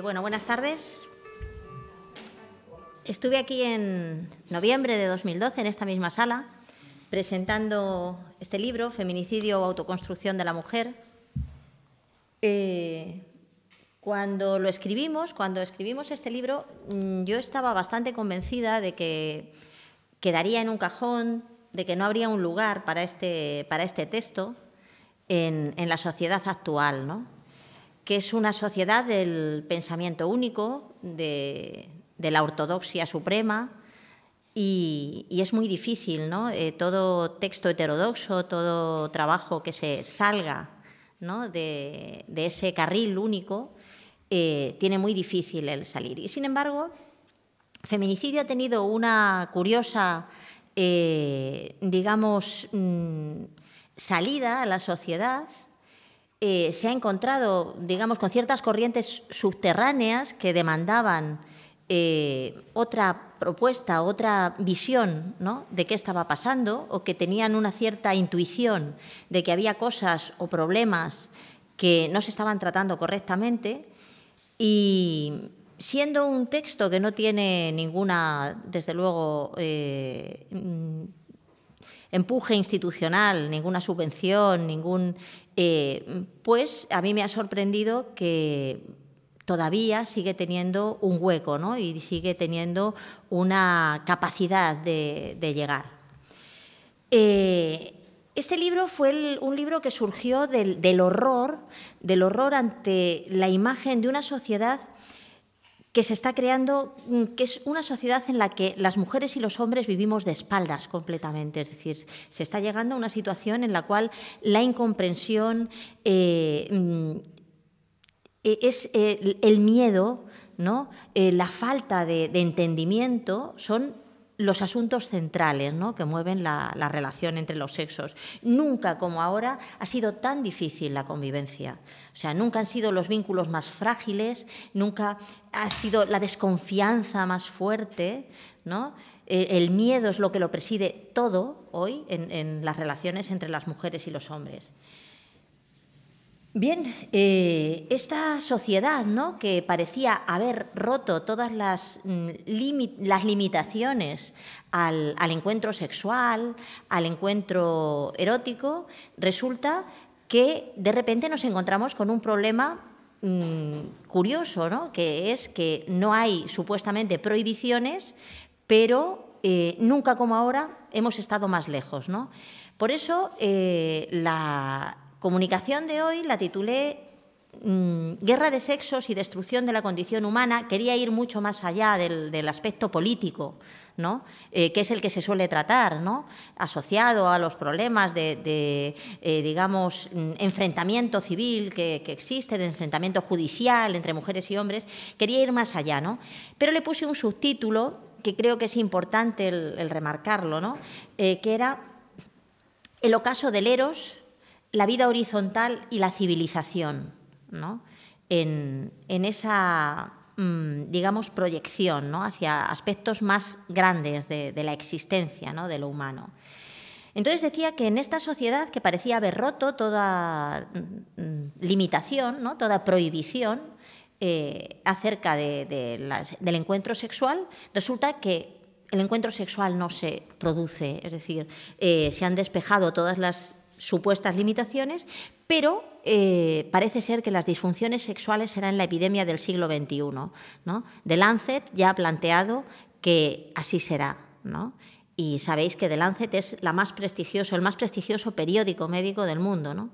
Bueno, buenas tardes. Estuve aquí en noviembre de 2012, en esta misma sala, presentando este libro, Feminicidio o autoconstrucción de la mujer. Cuando escribimos este libro, yo estaba bastante convencida de que quedaría en un cajón, de que no habría un lugar para este texto en la sociedad actual, ¿no? Que es una sociedad del pensamiento único, de la ortodoxia suprema, y es muy difícil, ¿no? Todo texto heterodoxo, todo trabajo que se salga, ¿no?, de ese carril único, tiene muy difícil el salir. Y, sin embargo, Feminicidio ha tenido una curiosa, salida a la sociedad. Se ha encontrado, con ciertas corrientes subterráneas que demandaban otra propuesta, otra visión, ¿no?, de qué estaba pasando, o que tenían una cierta intuición de que había cosas o problemas que no se estaban tratando correctamente. Y siendo un texto que no tiene ninguna, desde luego, empuje institucional, ninguna subvención, pues a mí me ha sorprendido que todavía sigue teniendo un hueco, ¿no?, y sigue teniendo una capacidad de llegar. Este libro fue un libro que surgió del horror ante la imagen de una sociedad que se está creando, que es una sociedad en la que las mujeres y los hombres vivimos de espaldas completamente. Es decir, se está llegando a una situación en la cual la incomprensión, es el miedo, ¿no?, la falta de entendimiento son los asuntos centrales, ¿no?, que mueven la relación entre los sexos. Nunca como ahora ha sido tan difícil la convivencia. O sea, nunca han sido los vínculos más frágiles, nunca ha sido la desconfianza más fuerte, ¿no? El miedo es lo que lo preside todo hoy en las relaciones entre las mujeres y los hombres. Bien, esta sociedad, ¿no?, que parecía haber roto todas las limitaciones al encuentro sexual, al encuentro erótico, resulta que de repente nos encontramos con un problema curioso, ¿no?, que es que no hay supuestamente prohibiciones, pero nunca como ahora hemos estado más lejos, ¿no? Por eso la comunicación de hoy la titulé Guerra de sexos y destrucción de la condición humana. Quería ir mucho más allá del aspecto político, ¿no?, que es el que se suele tratar, ¿no?, asociado a los problemas de enfrentamiento civil que existe, de enfrentamiento judicial entre mujeres y hombres. Quería ir más allá, ¿no? Pero le puse un subtítulo que creo que es importante el remarcarlo, ¿no?, que era El ocaso del eros, la vida horizontal y la civilización, ¿no?, en esa, proyección, ¿no?, hacia aspectos más grandes de la existencia, ¿no?, de lo humano. Entonces decía que en esta sociedad que parecía haber roto toda limitación, ¿no?, toda prohibición acerca del encuentro sexual, resulta que el encuentro sexual no se produce, es decir, se han despejado todas las supuestas limitaciones, pero parece ser que las disfunciones sexuales serán la epidemia del siglo XXI, ¿no? The Lancet ya ha planteado que así será, ¿no? Y sabéis que The Lancet es el más prestigioso periódico médico del mundo, ¿no?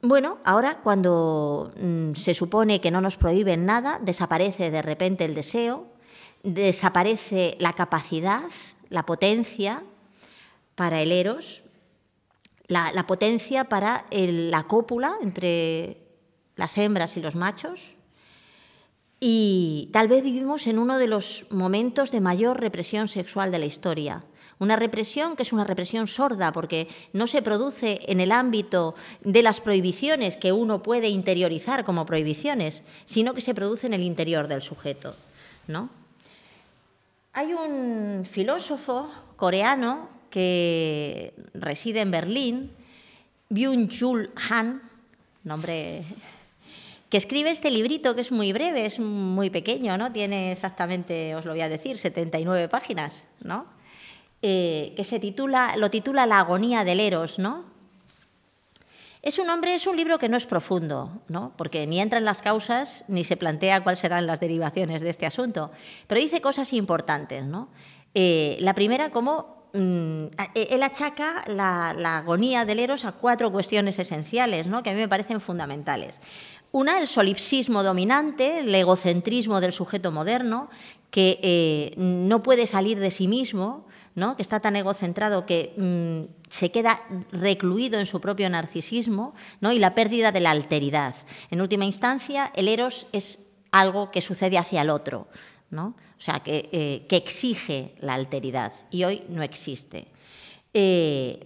Bueno, ahora cuando se supone que no nos prohíben nada, desaparece de repente el deseo, desaparece la capacidad, la potencia para el eros, la potencia para la cópula entre las hembras y los machos. Y tal vez vivimos en uno de los momentos de mayor represión sexual de la historia. Una represión que es una represión sorda, porque no se produce en el ámbito de las prohibiciones que uno puede interiorizar como prohibiciones, sino que se produce en el interior del sujeto, ¿no? Hay un filósofo coreano que reside en Berlín, Byung-Chul Han, nombre que escribe este librito que es muy breve, es muy pequeño, ¿no? Tiene exactamente, os lo voy a decir, 79 páginas, ¿no? Que lo titula La agonía del Eros, ¿no? Es un libro que no es profundo, ¿no? Porque ni entra en las causas ni se plantea cuáles serán las derivaciones de este asunto, pero dice cosas importantes, ¿no? La primera, como él achaca la agonía del Eros a 4 cuestiones esenciales, ¿no? Que a mí me parecen fundamentales. Una, el solipsismo dominante, el egocentrismo del sujeto moderno, que no puede salir de sí mismo, ¿no? Que está tan egocentrado que se queda recluido en su propio narcisismo, ¿no? Y la pérdida de la alteridad. En última instancia, el Eros es algo que sucede hacia el otro, ¿no? O sea, que exige la alteridad y hoy no existe.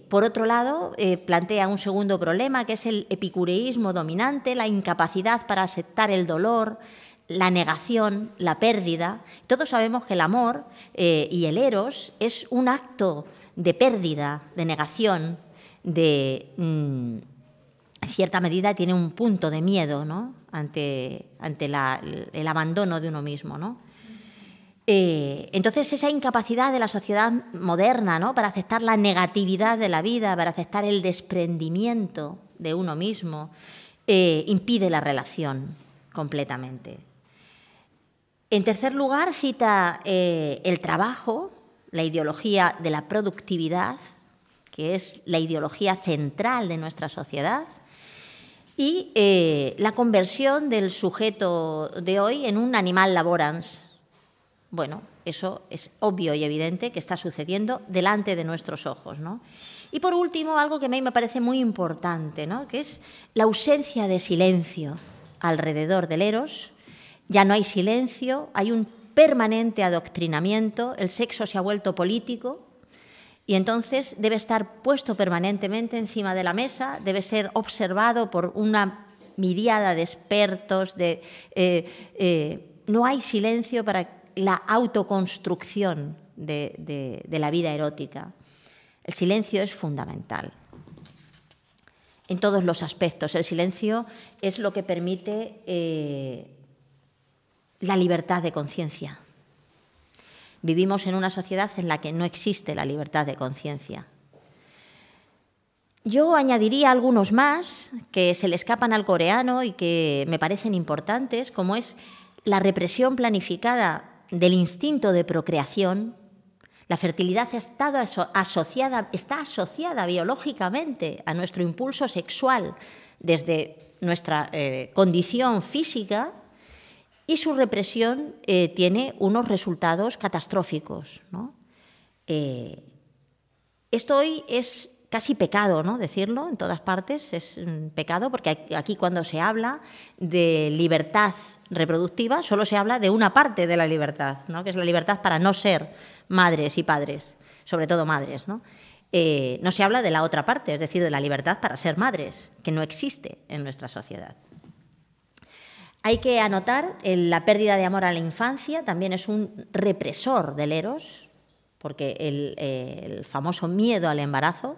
Por otro lado, plantea un segundo problema, que es el epicureísmo dominante, la incapacidad para aceptar el dolor, la negación, la pérdida. Todos sabemos que el amor y el Eros es un acto de pérdida, de negación, en cierta medida tiene un punto de miedo, ¿no? ante el abandono de uno mismo, ¿no? Entonces, esa incapacidad de la sociedad moderna, ¿no? Para aceptar la negatividad de la vida, para aceptar el desprendimiento de uno mismo, impide la relación completamente. En tercer lugar, cita el trabajo, la ideología de la productividad, que es la ideología central de nuestra sociedad, y la conversión del sujeto de hoy en un animal laborans. Bueno, eso es obvio y evidente que está sucediendo delante de nuestros ojos, ¿no? Y por último, algo que a mí me parece muy importante, ¿no? Que es la ausencia de silencio alrededor del Eros. Ya no hay silencio, hay un permanente adoctrinamiento, el sexo se ha vuelto político y entonces debe estar puesto permanentemente encima de la mesa, debe ser observado por una miríada de expertos, no hay silencio para la autoconstrucción de la vida erótica. El silencio es fundamental en todos los aspectos. El silencio es lo que permite la libertad de conciencia. Vivimos en una sociedad en la que no existe la libertad de conciencia. Yo añadiría algunos más que se le escapan al coreano y que me parecen importantes, como es la represión planificada del instinto de procreación. La fertilidad está asociada biológicamente a nuestro impulso sexual desde nuestra condición física, y su represión tiene unos resultados catastróficos, ¿no? Esto hoy es casi pecado, ¿no? Decirlo en todas partes es un pecado, porque aquí cuando se habla de libertad reproductiva solo se habla de una parte de la libertad, ¿no? Que es la libertad para no ser madres y padres, sobre todo madres, ¿no? No se habla de la otra parte, es decir, de la libertad para ser madres, que no existe en nuestra sociedad. Hay que anotar la pérdida de amor a la infancia, también es un represor del Eros, porque el famoso miedo al embarazo,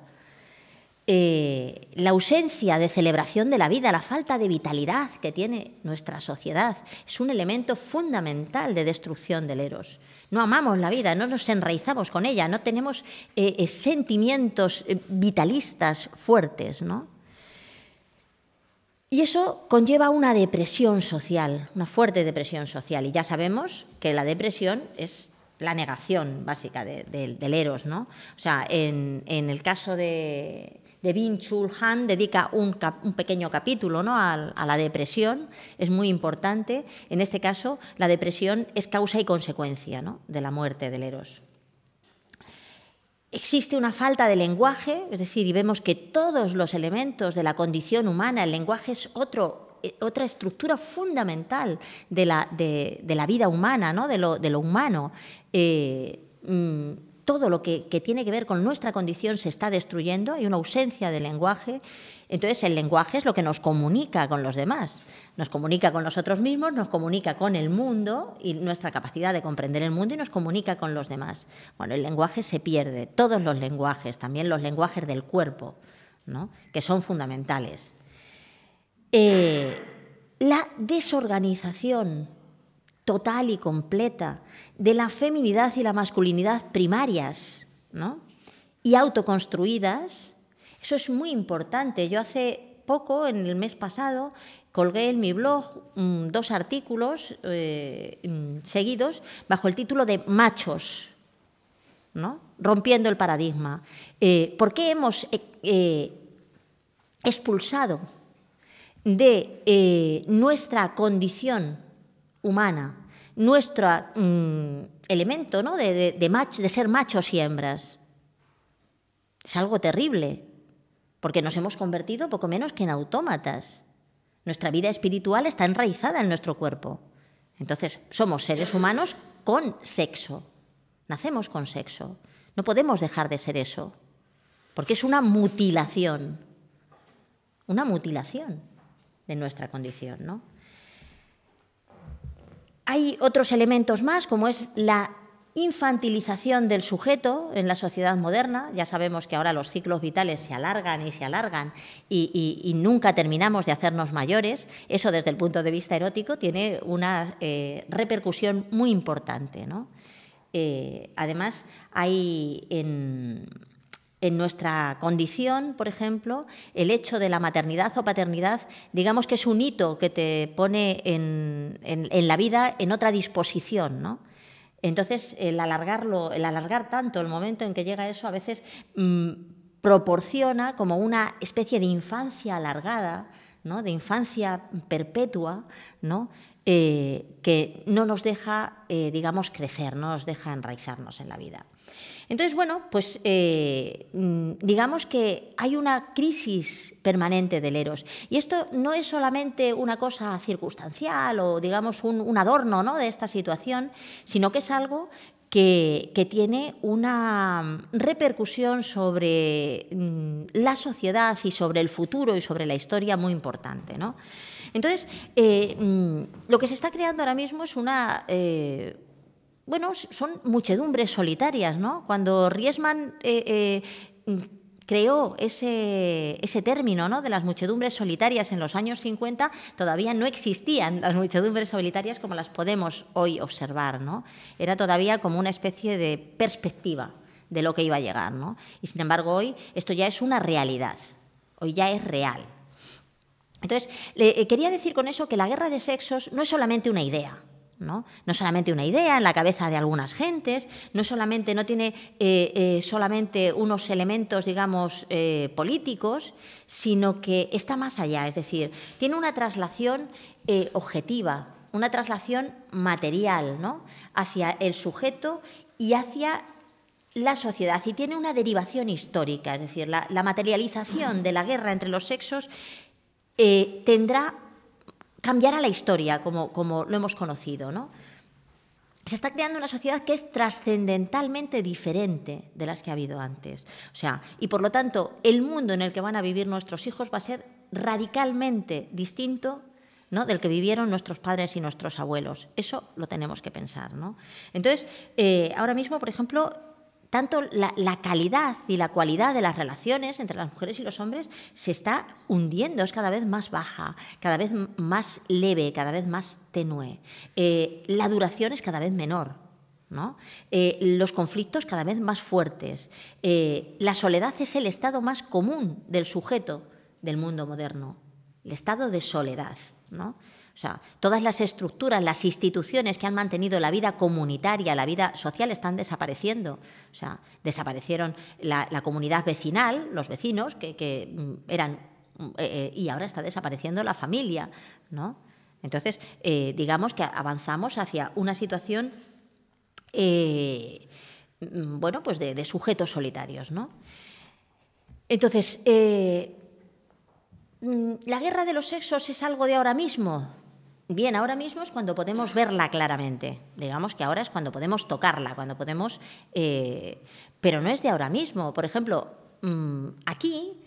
la ausencia de celebración de la vida, la falta de vitalidad que tiene nuestra sociedad, es un elemento fundamental de destrucción del Eros. No amamos la vida, no nos enraizamos con ella, no tenemos sentimientos vitalistas fuertes, ¿no? Y eso conlleva una depresión social, una fuerte depresión social. Y ya sabemos que la depresión es la negación básica del Eros, ¿no? O sea, en el caso de Byung-Chul Han dedica un pequeño capítulo, ¿no? a la depresión, es muy importante. En este caso, la depresión es causa y consecuencia, ¿no? de la muerte del Eros. Existe una falta de lenguaje, es decir, y vemos que todos los elementos de la condición humana, el lenguaje es otra estructura fundamental de la vida humana, ¿no? de lo humano. Todo lo que tiene que ver con nuestra condición se está destruyendo, hay una ausencia de lenguaje. Entonces, el lenguaje es lo que nos comunica con los demás, nos comunica con nosotros mismos, nos comunica con el mundo y nuestra capacidad de comprender el mundo y nos comunica con los demás. Bueno, el lenguaje se pierde, todos los lenguajes, también los lenguajes del cuerpo, ¿no? que son fundamentales. la desorganización total y completa de la feminidad y la masculinidad primarias, ¿no?, y autoconstruidas. Eso es muy importante. Yo hace poco, en el mes pasado, colgué en mi blog 2 artículos seguidos bajo el título de Machos, ¿no?, rompiendo el paradigma. ¿Por qué hemos expulsado de nuestra condición humana nuestro elemento, ¿no?, de ser machos y hembras? Es algo terrible, porque nos hemos convertido poco menos que en autómatas. Nuestra vida espiritual está enraizada en nuestro cuerpo. Entonces, somos seres humanos con sexo. Nacemos con sexo. No podemos dejar de ser eso, porque es una mutilación de nuestra condición, ¿no? Hay otros elementos más, como es la infantilización del sujeto en la sociedad moderna. Ya sabemos que ahora los ciclos vitales se alargan y nunca terminamos de hacernos mayores. Eso, desde el punto de vista erótico, tiene una repercusión muy importante, ¿no? Además, hay en nuestra condición, por ejemplo, el hecho de la maternidad o paternidad, digamos que es un hito que te pone en la vida en otra disposición, ¿no? Entonces, el alargar tanto el momento en que llega eso, a veces proporciona como una especie de infancia alargada, ¿no?, de infancia perpetua, ¿no?, que no nos deja, digamos, crecer, no nos deja enraizarnos en la vida. Entonces, bueno, pues digamos que hay una crisis permanente del eros. Y esto no es solamente una cosa circunstancial o, digamos, un adorno, ¿no?, de esta situación, sino que es algo que tiene una repercusión sobre la sociedad y sobre el futuro y sobre la historia muy importante, ¿no? Entonces, lo que se está creando ahora mismo es una... bueno, son muchedumbres solitarias, ¿no? Cuando Riesman creó ese término, ¿no?, de las muchedumbres solitarias en los años 50, todavía no existían las muchedumbres solitarias como las podemos hoy observar, ¿no? Era todavía como una especie de perspectiva de lo que iba a llegar, ¿no? Y sin embargo hoy esto ya es una realidad, hoy ya es real. Entonces, quería decir con eso que la guerra de sexos no es solamente una idea, ¿no? No solamente una idea en la cabeza de algunas gentes, no tiene solamente unos elementos, digamos, políticos, sino que está más allá, es decir, tiene una traslación objetiva, una traslación material, ¿no?, hacia el sujeto y hacia la sociedad, y tiene una derivación histórica, es decir, la materialización de la guerra entre los sexos cambiará la historia como lo hemos conocido, ¿no? Se está creando una sociedad que es trascendentalmente diferente de las que ha habido antes. O sea, y por lo tanto, el mundo en el que van a vivir nuestros hijos va a ser radicalmente distinto, ¿no?, del que vivieron nuestros padres y nuestros abuelos. Eso lo tenemos que pensar, ¿no? Entonces, ahora mismo, por ejemplo, tanto la calidad y la cualidad de las relaciones entre las mujeres y los hombres se está hundiendo, es cada vez más baja, cada vez más leve, cada vez más tenue. La duración es cada vez menor, ¿no? Los conflictos cada vez más fuertes. La soledad es el estado más común del sujeto del mundo moderno, el estado de soledad, ¿no? O sea, todas las estructuras, las instituciones que han mantenido la vida comunitaria, la vida social, están desapareciendo. O sea, desaparecieron la comunidad vecinal, los vecinos, que eran... y ahora está desapareciendo la familia, ¿no? Entonces, digamos que avanzamos hacia una situación, bueno, pues de sujetos solitarios, ¿no? Entonces, ¿la guerra de los sexos es algo de ahora mismo? Bien, ahora mismo es cuando podemos verla claramente. Digamos que ahora es cuando podemos tocarla, cuando podemos... pero no es de ahora mismo. Por ejemplo, aquí,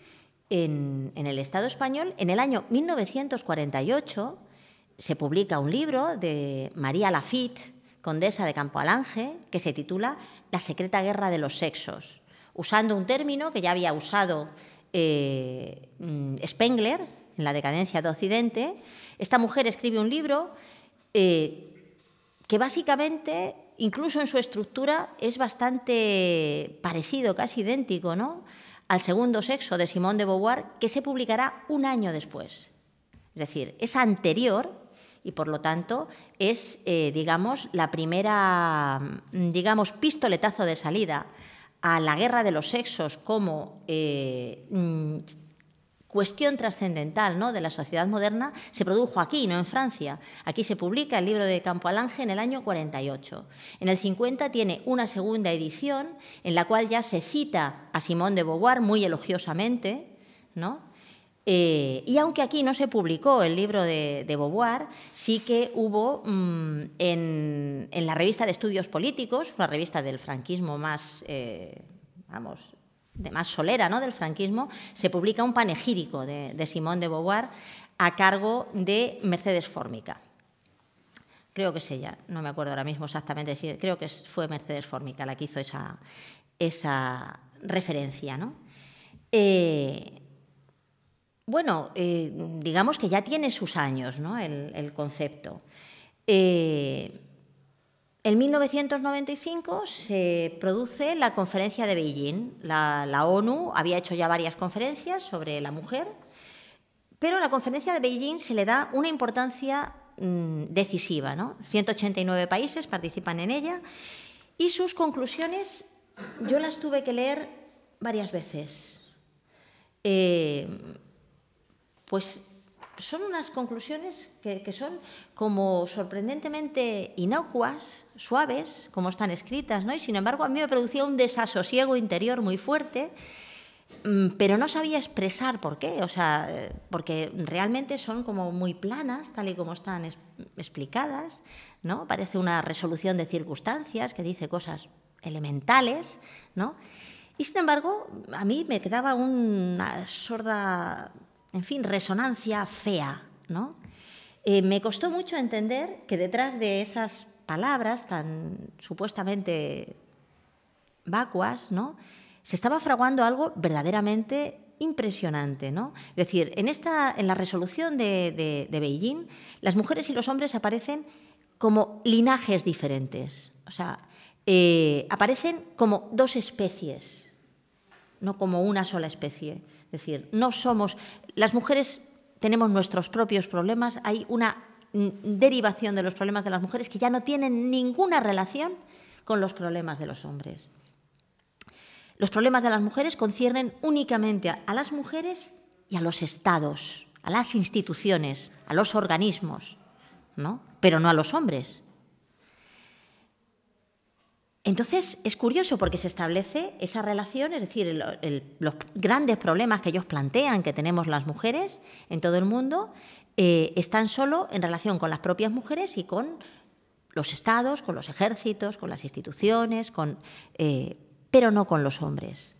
en el Estado español, en el año 1948, se publica un libro de María Lafitte, condesa de Campo Alange, que se titula La secreta guerra de los sexos, usando un término que ya había usado Spengler, en la decadencia de Occidente, esta mujer escribe un libro que básicamente, incluso en su estructura, es bastante parecido, casi idéntico, ¿no?, al Segundo sexo de Simone de Beauvoir, que se publicará un año después. Es decir, es anterior y, por lo tanto, es, digamos, la primera, digamos, pistoletazo de salida a la guerra de los sexos como cuestión trascendental, ¿no?, de la sociedad moderna. Se produjo aquí, no en Francia. Aquí se publica el libro de Campo Alange en el año 48. En el 50 tiene una segunda edición en la cual ya se cita a Simone de Beauvoir muy elogiosamente, ¿no? Y aunque aquí no se publicó el libro de Beauvoir, sí que hubo en la revista de Estudios Políticos, una revista del franquismo más, de más solera, ¿no?, del franquismo, se publica un panegírico de Simone de Beauvoir a cargo de Mercedes Fórmica. Creo que es ella, no me acuerdo ahora mismo exactamente, creo que fue Mercedes Fórmica la que hizo esa referencia, ¿no? Bueno, digamos que ya tiene sus años, ¿no?, el concepto. En 1995 se produce la Conferencia de Beijing. La ONU había hecho ya varias conferencias sobre la mujer, pero a la Conferencia de Beijing se le da una importancia decisiva, ¿no? 189 países participan en ella y sus conclusiones yo las tuve que leer varias veces. Pues son unas conclusiones que son como sorprendentemente inocuas, suaves, como están escritas, ¿no? Y sin embargo a mí me producía un desasosiego interior muy fuerte, pero no sabía expresar por qué, o sea, porque realmente son como muy planas, tal y como están explicadas, ¿no? Parece una resolución de circunstancias que dice cosas elementales, ¿no? Y sin embargo a mí me quedaba una sorda, en fin, resonancia fea, ¿no? Me costó mucho entender que detrás de esas palabras tan supuestamente vacuas, ¿no?, se estaba fraguando algo verdaderamente impresionante, ¿no? Es decir, en la resolución de Beijing, las mujeres y los hombres aparecen como linajes diferentes, o sea, aparecen como dos especies, no como una sola especie. Es decir, no somos, las mujeres tenemos nuestros propios problemas, hay una derivación de los problemas de las mujeres que ya no tienen ninguna relación con los problemas de los hombres. Los problemas de las mujeres conciernen únicamente a las mujeres y a los estados, a las instituciones, a los organismos, ¿no?, pero no a los hombres. Entonces, es curioso porque se establece esa relación, es decir, los grandes problemas que ellos plantean que tenemos las mujeres en todo el mundo están solo en relación con las propias mujeres y con los estados, con los ejércitos, con las instituciones, pero no con los hombres.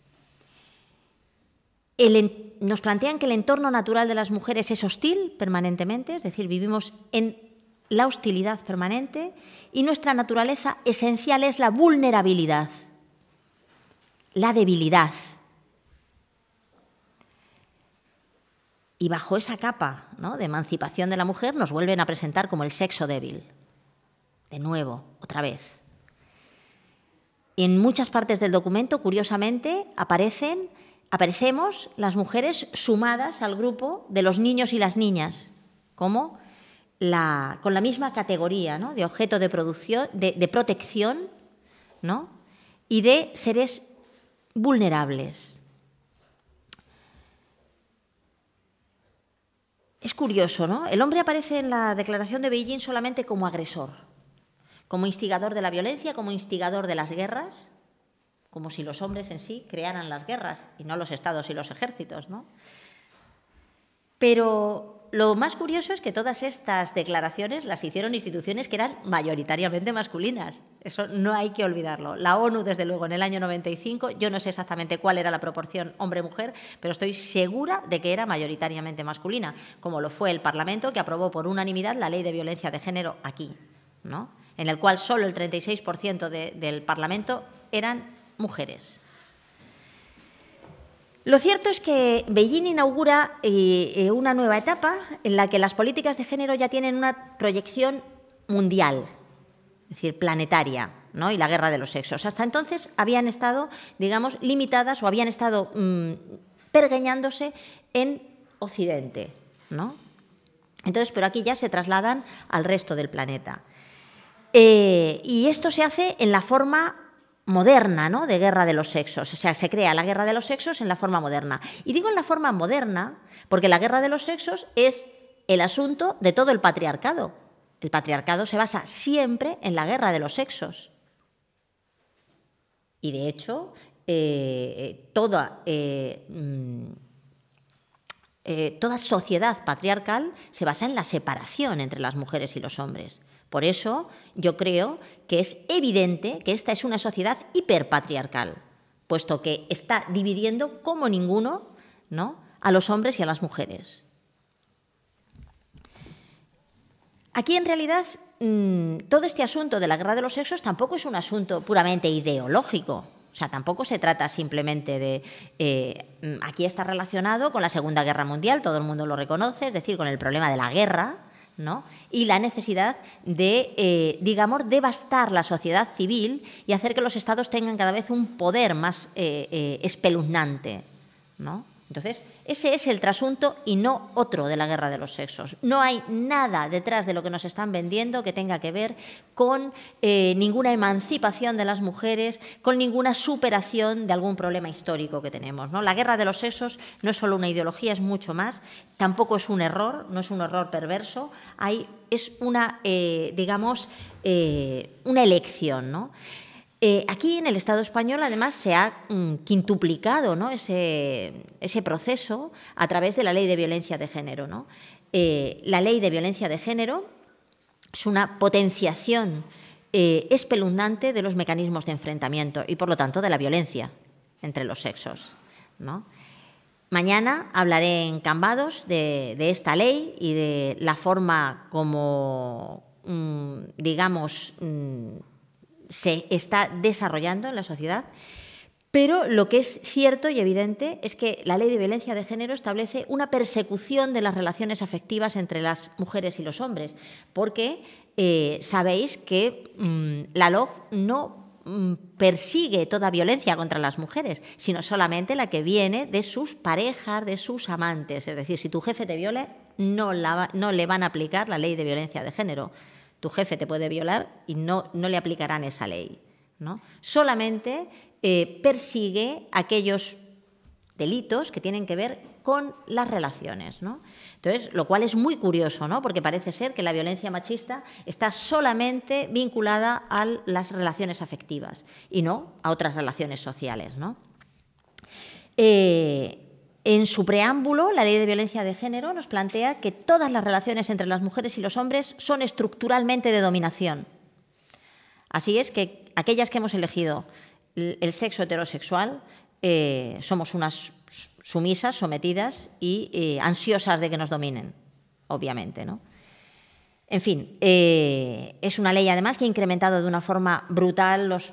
Nos plantean que el entorno natural de las mujeres es hostil permanentemente, es decir, vivimos en la hostilidad permanente y nuestra naturaleza esencial es la vulnerabilidad, la debilidad. Y bajo esa capa, ¿no?, de emancipación de la mujer nos vuelven a presentar como el sexo débil. De nuevo, otra vez. En muchas partes del documento, curiosamente, aparecemos las mujeres sumadas al grupo de los niños y las niñas, como con la misma categoría, ¿no?, de objeto de protección, ¿no?, y de seres vulnerables. Es curioso, ¿no? El hombre aparece en la Declaración de Beijing solamente como agresor, como instigador de la violencia, como instigador de las guerras, como si los hombres en sí crearan las guerras y no los estados y los ejércitos, ¿no? Pero lo más curioso es que todas estas declaraciones las hicieron instituciones que eran mayoritariamente masculinas. Eso no hay que olvidarlo. La ONU, desde luego, en el año 95, yo no sé exactamente cuál era la proporción hombre-mujer, pero estoy segura de que era mayoritariamente masculina, como lo fue el Parlamento, que aprobó por unanimidad la Ley de Violencia de Género aquí, ¿no?, en el cual solo el 36% del Parlamento eran mujeres. Lo cierto es que Beijing inaugura una nueva etapa en la que las políticas de género ya tienen una proyección mundial, es decir, planetaria, ¿no? Y la guerra de los sexos. Hasta entonces habían estado, digamos, limitadas o habían estado pergeñándose en Occidente, ¿no? Entonces, pero aquí ya se trasladan al resto del planeta. Y esto se hace en la forma moderna, ¿no?, de guerra de los sexos. O sea, se crea la guerra de los sexos en la forma moderna. Y digo en la forma moderna porque la guerra de los sexos es el asunto de todo el patriarcado. El patriarcado se basa siempre en la guerra de los sexos. Y de hecho, toda sociedad patriarcal se basa en la separación entre las mujeres y los hombres. Por eso yo creo que es evidente que esta es una sociedad hiperpatriarcal, puesto que está dividiendo como ninguno, ¿no?, a los hombres y a las mujeres. Aquí, en realidad, todo este asunto de la guerra de los sexos tampoco es un asunto puramente ideológico. O sea, tampoco se trata simplemente de... aquí está relacionado con la Segunda Guerra Mundial, todo el mundo lo reconoce, es decir, con el problema de la guerra, ¿no?, y la necesidad de, digamos, devastar la sociedad civil y hacer que los estados tengan cada vez un poder más espeluznante, ¿no? Entonces, ese es el trasunto y no otro de la guerra de los sexos. No hay nada detrás de lo que nos están vendiendo que tenga que ver con ninguna emancipación de las mujeres, con ninguna superación de algún problema histórico que tenemos, ¿no? La guerra de los sexos no es solo una ideología, es mucho más. Tampoco es un error, no es un error perverso. Es una, digamos, una elección, ¿no? Aquí en el Estado español, además, se ha quintuplicado, ¿no?, ese proceso a través de la Ley de Violencia de Género, ¿no? La Ley de Violencia de Género es una potenciación espeluznante de los mecanismos de enfrentamiento y, por lo tanto, de la violencia entre los sexos, ¿no? Mañana hablaré en Cambados de esta ley y de la forma como, digamos, se está desarrollando en la sociedad, pero lo que es cierto y evidente es que la Ley de Violencia de Género establece una persecución de las relaciones afectivas entre las mujeres y los hombres, porque sabéis que la LOGF no persigue toda violencia contra las mujeres, sino solamente la que viene de sus parejas, de sus amantes. Es decir, si tu jefe te viola, no le van a aplicar la Ley de Violencia de Género. Tu jefe te puede violar y no le aplicarán esa ley, ¿no? Solamente persigue aquellos delitos que tienen que ver con las relaciones, ¿no? Entonces, lo cual es muy curioso, ¿no?, porque parece ser que la violencia machista está solamente vinculada a las relaciones afectivas y no a otras relaciones sociales, ¿no? En su preámbulo, la Ley de Violencia de Género nos plantea que todas las relaciones entre las mujeres y los hombres son estructuralmente de dominación. Así es que aquellas que hemos elegido el sexo heterosexual somos unas sumisas, sometidas y ansiosas de que nos dominen, obviamente, ¿no? En fin, es una ley, además, que ha incrementado de una forma brutal los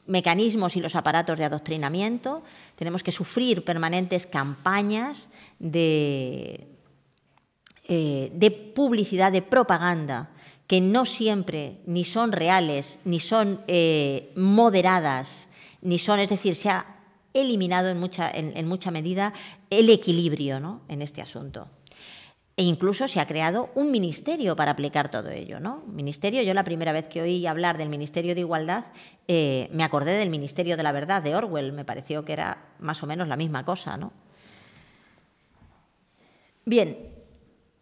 mecanismos y los aparatos de adoctrinamiento. Tenemos que sufrir permanentes campañas de publicidad, de propaganda, que no siempre ni son reales, ni son moderadas, ni son, es decir, se ha eliminado en mucha medida el equilibrio, ¿no?, en este asunto. E incluso se ha creado un ministerio para aplicar todo ello, ¿no? Ministerio, yo la primera vez que oí hablar del Ministerio de Igualdad me acordé del Ministerio de la Verdad de Orwell, me pareció que era más o menos la misma cosa, ¿no? Bien,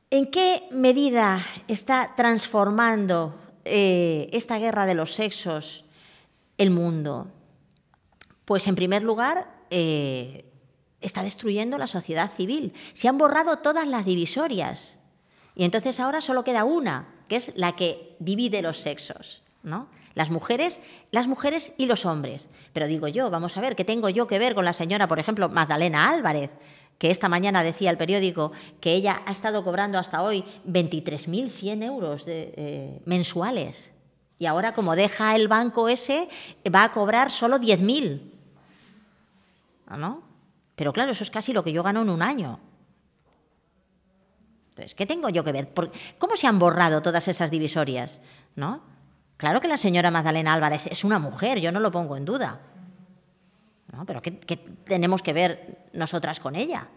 ¿en qué medida está transformando esta guerra de los sexos el mundo? Pues, en primer lugar, está destruyendo la sociedad civil. Se han borrado todas las divisorias y entonces ahora solo queda una, que es la que divide los sexos, ¿no? Las mujeres y los hombres. Pero digo yo, vamos a ver, ¿qué tengo yo que ver con la señora, por ejemplo, Magdalena Álvarez, que esta mañana decía el periódico que ella ha estado cobrando hasta hoy 23.100 euros mensuales y ahora, como deja el banco ese, va a cobrar solo 10.000, ¿no? Pero claro, eso es casi lo que yo gano en un año. Entonces, ¿qué tengo yo que ver? ¿Cómo se han borrado todas esas divisorias? ¿No? Claro que la señora Magdalena Álvarez es una mujer, yo no lo pongo en duda. ¿No? Pero ¿qué tenemos que ver nosotras con ella?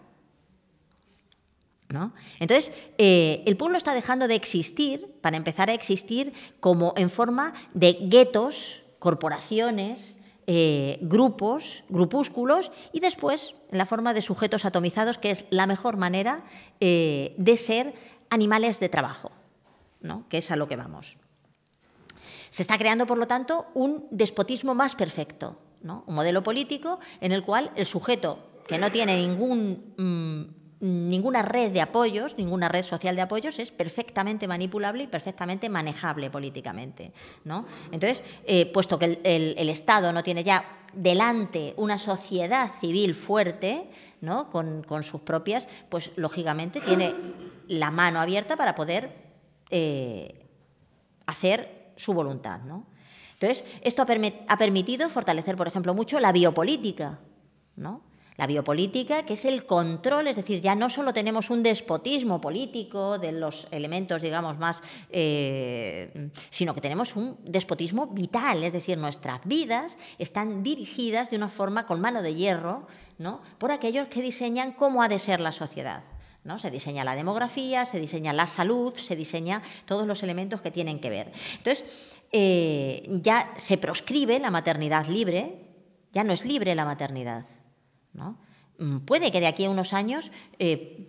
¿No? Entonces, el pueblo está dejando de existir para empezar a existir como en forma de guetos, corporaciones, grupos, grupúsculos y después en la forma de sujetos atomizados, que es la mejor manera de ser animales de trabajo, ¿no? Que es a lo que vamos. Se está creando, por lo tanto, un despotismo más perfecto, ¿no? Un modelo político en el cual el sujeto que no tiene ninguna red de apoyos, ninguna red social de apoyos, es perfectamente manipulable y perfectamente manejable políticamente, ¿no? Entonces, puesto que el Estado no tiene ya delante una sociedad civil fuerte, ¿no? con sus propias, pues lógicamente tiene la mano abierta para poder hacer su voluntad, ¿no? Entonces, esto ha permitido fortalecer, por ejemplo, mucho la biopolítica, ¿no? La biopolítica, que es el control, es decir, ya no solo tenemos un despotismo político de los elementos, digamos, más, sino que tenemos un despotismo vital, es decir, nuestras vidas están dirigidas de una forma con mano de hierro, ¿no? Por aquellos que diseñan cómo ha de ser la sociedad, ¿no? Se diseña la demografía, se diseña la salud, se diseña todos los elementos que tienen que ver. Entonces, ya se proscribe la maternidad libre, ya no es libre la maternidad, ¿no? Puede que de aquí a unos años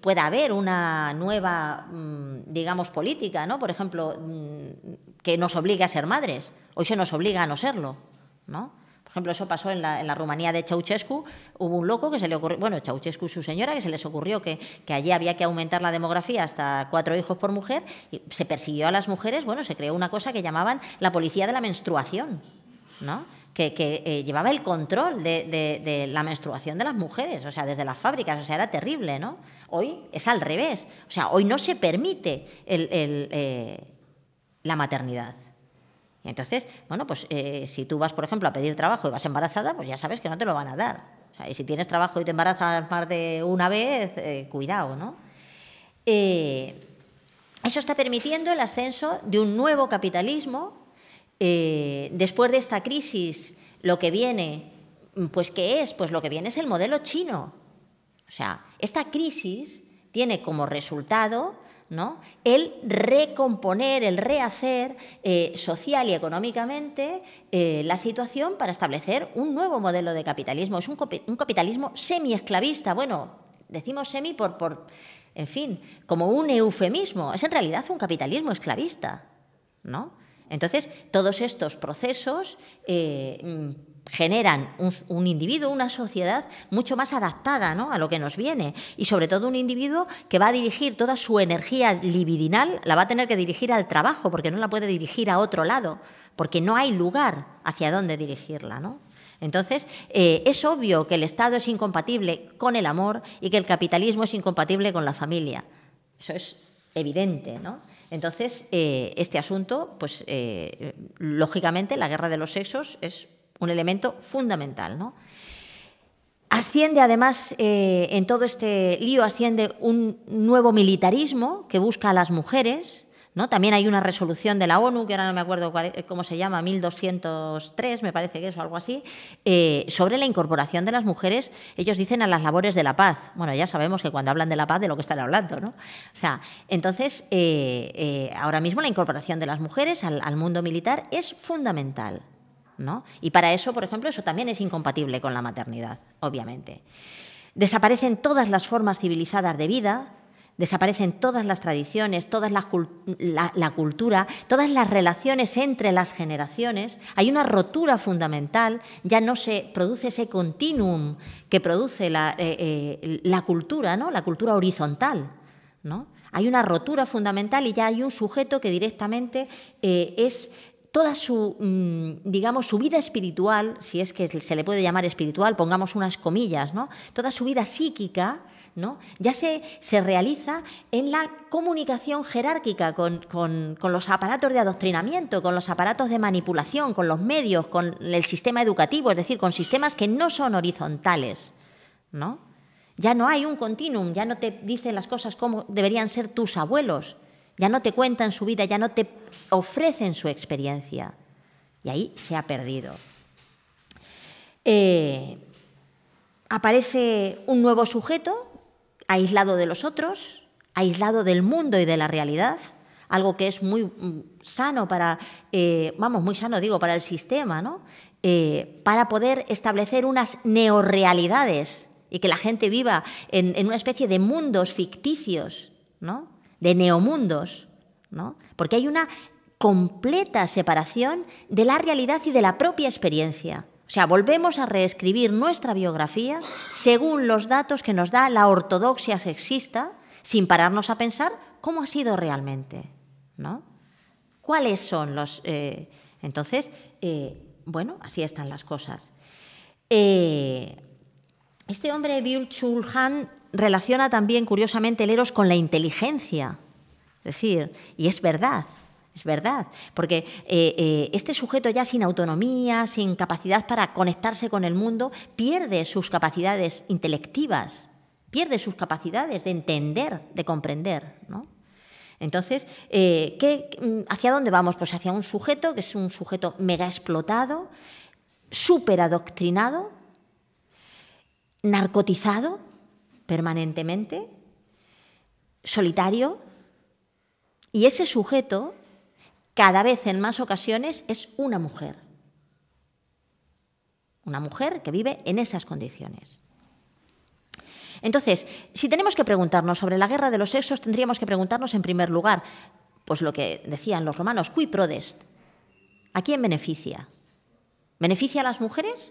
pueda haber una nueva, digamos, política, ¿no? Por ejemplo, que nos obligue a ser madres. Hoy se nos obliga a no serlo, ¿no? Por ejemplo, eso pasó en la Rumanía de Ceausescu. Hubo un loco que se le ocurrió, bueno, Ceausescu y su señora, que se les ocurrió que allí había que aumentar la demografía hasta 4 hijos por mujer, y se persiguió a las mujeres. Bueno, se creó una cosa que llamaban la policía de la menstruación, ¿no? Que llevaba el control de la menstruación de las mujeres, o sea, desde las fábricas, o sea, era terrible, ¿no? Hoy es al revés, o sea, hoy no se permite la maternidad. Y entonces, bueno, pues si tú vas, por ejemplo, a pedir trabajo y vas embarazada, pues ya sabes que no te lo van a dar. O sea, y si tienes trabajo y te embarazas más de una vez, cuidado, ¿no? Eso está permitiendo el ascenso de un nuevo capitalismo. Después de esta crisis, lo que viene, pues ¿qué es? Pues lo que viene es el modelo chino. O sea, esta crisis tiene como resultado, ¿no?, el recomponer, el rehacer social y económicamente la situación para establecer un nuevo modelo de capitalismo. Es un capitalismo semi-esclavista. Bueno, decimos semi en fin, como un eufemismo. Es en realidad un capitalismo esclavista, ¿no? Entonces, todos estos procesos generan un individuo, una sociedad mucho más adaptada, ¿no?, a lo que nos viene, y sobre todo un individuo que va a dirigir toda su energía libidinal, la va a tener que dirigir al trabajo, porque no la puede dirigir a otro lado, porque no hay lugar hacia dónde dirigirla, ¿no? Entonces, es obvio que el Estado es incompatible con el amor y que el capitalismo es incompatible con la familia. Eso es evidente, ¿no? Entonces, este asunto, pues, lógicamente, la guerra de los sexos es un elemento fundamental, ¿no? Asciende, además, en todo este lío, asciende un nuevo militarismo que busca a las mujeres, ¿no? También hay una resolución de la ONU, que ahora no me acuerdo cómo se llama, 1203, me parece que es o algo así, sobre la incorporación de las mujeres, ellos dicen, a las labores de la paz. Bueno, ya sabemos que cuando hablan de la paz, de lo que están hablando, ¿no? O sea, entonces, ahora mismo la incorporación de las mujeres al mundo militar es fundamental, ¿no? Y para eso, por ejemplo, eso también es incompatible con la maternidad, obviamente. Desaparecen todas las formas civilizadas de vida, desaparecen todas las tradiciones, toda la cultura, todas las relaciones entre las generaciones. Hay una rotura fundamental, ya no se produce ese continuum que produce la cultura, ¿no?, la cultura horizontal, ¿no? Hay una rotura fundamental y ya hay un sujeto que directamente es toda su, digamos, su vida espiritual, si es que se le puede llamar espiritual, pongamos unas comillas, ¿no?, toda su vida psíquica, ¿no?, ya se realiza en la comunicación jerárquica con los aparatos de adoctrinamiento, con los aparatos de manipulación, con los medios, con el sistema educativo, es decir, con sistemas que no son horizontales, ¿no? Ya no hay un continuum, ya no te dicen las cosas como deberían ser tus abuelos, ya no te cuentan su vida, ya no te ofrecen su experiencia. Y ahí se ha perdido. Aparece un nuevo sujeto, aislado de los otros, aislado del mundo y de la realidad, algo que es muy sano para, muy sano digo, para el sistema, ¿no? Para poder establecer unas neorrealidades y que la gente viva en una especie de mundos ficticios, ¿no? De neomundos, ¿no? Porque hay una completa separación de la realidad y de la propia experiencia. O sea, volvemos a reescribir nuestra biografía según los datos que nos da la ortodoxia sexista, sin pararnos a pensar cómo ha sido realmente, ¿no? ¿Cuáles son los...? Entonces, así están las cosas. Este hombre, Byung-Chul Han, relaciona también, curiosamente, el eros con la inteligencia. Es decir, y es verdad, porque este sujeto ya sin autonomía, sin capacidad para conectarse con el mundo, pierde sus capacidades intelectivas, pierde sus capacidades de entender, de comprender, ¿no? Entonces, ¿hacia dónde vamos? Pues hacia un sujeto que es un sujeto mega explotado, súper adoctrinado, narcotizado permanentemente, solitario, y ese sujeto cada vez en más ocasiones es una mujer que vive en esas condiciones. Entonces, si tenemos que preguntarnos sobre la guerra de los sexos, tendríamos que preguntarnos en primer lugar, pues lo que decían los romanos, cui prodest, ¿a quién beneficia? ¿Beneficia a las mujeres?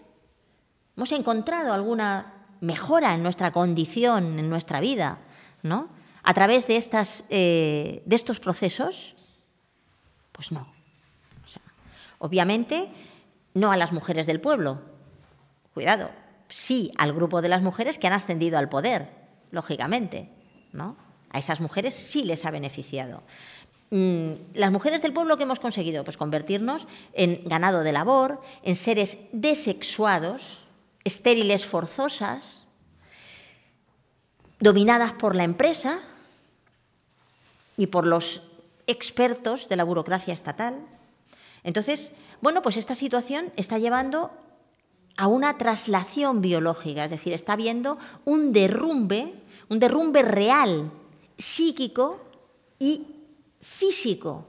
¿Hemos encontrado alguna mejora en nuestra condición, en nuestra vida, ¿no? A través de estos procesos? Pues no. O sea, obviamente, no a las mujeres del pueblo. Cuidado. Sí al grupo de las mujeres que han ascendido al poder, lógicamente, ¿no? A esas mujeres sí les ha beneficiado. Las mujeres del pueblo, ¿qué hemos conseguido? Pues convertirnos en ganado de labor, en seres desexuados, estériles forzosas, dominadas por la empresa y por los expertos de la burocracia estatal. Entonces, pues esta situación está llevando a una traslación biológica, es decir, está habiendo un derrumbe real, psíquico y físico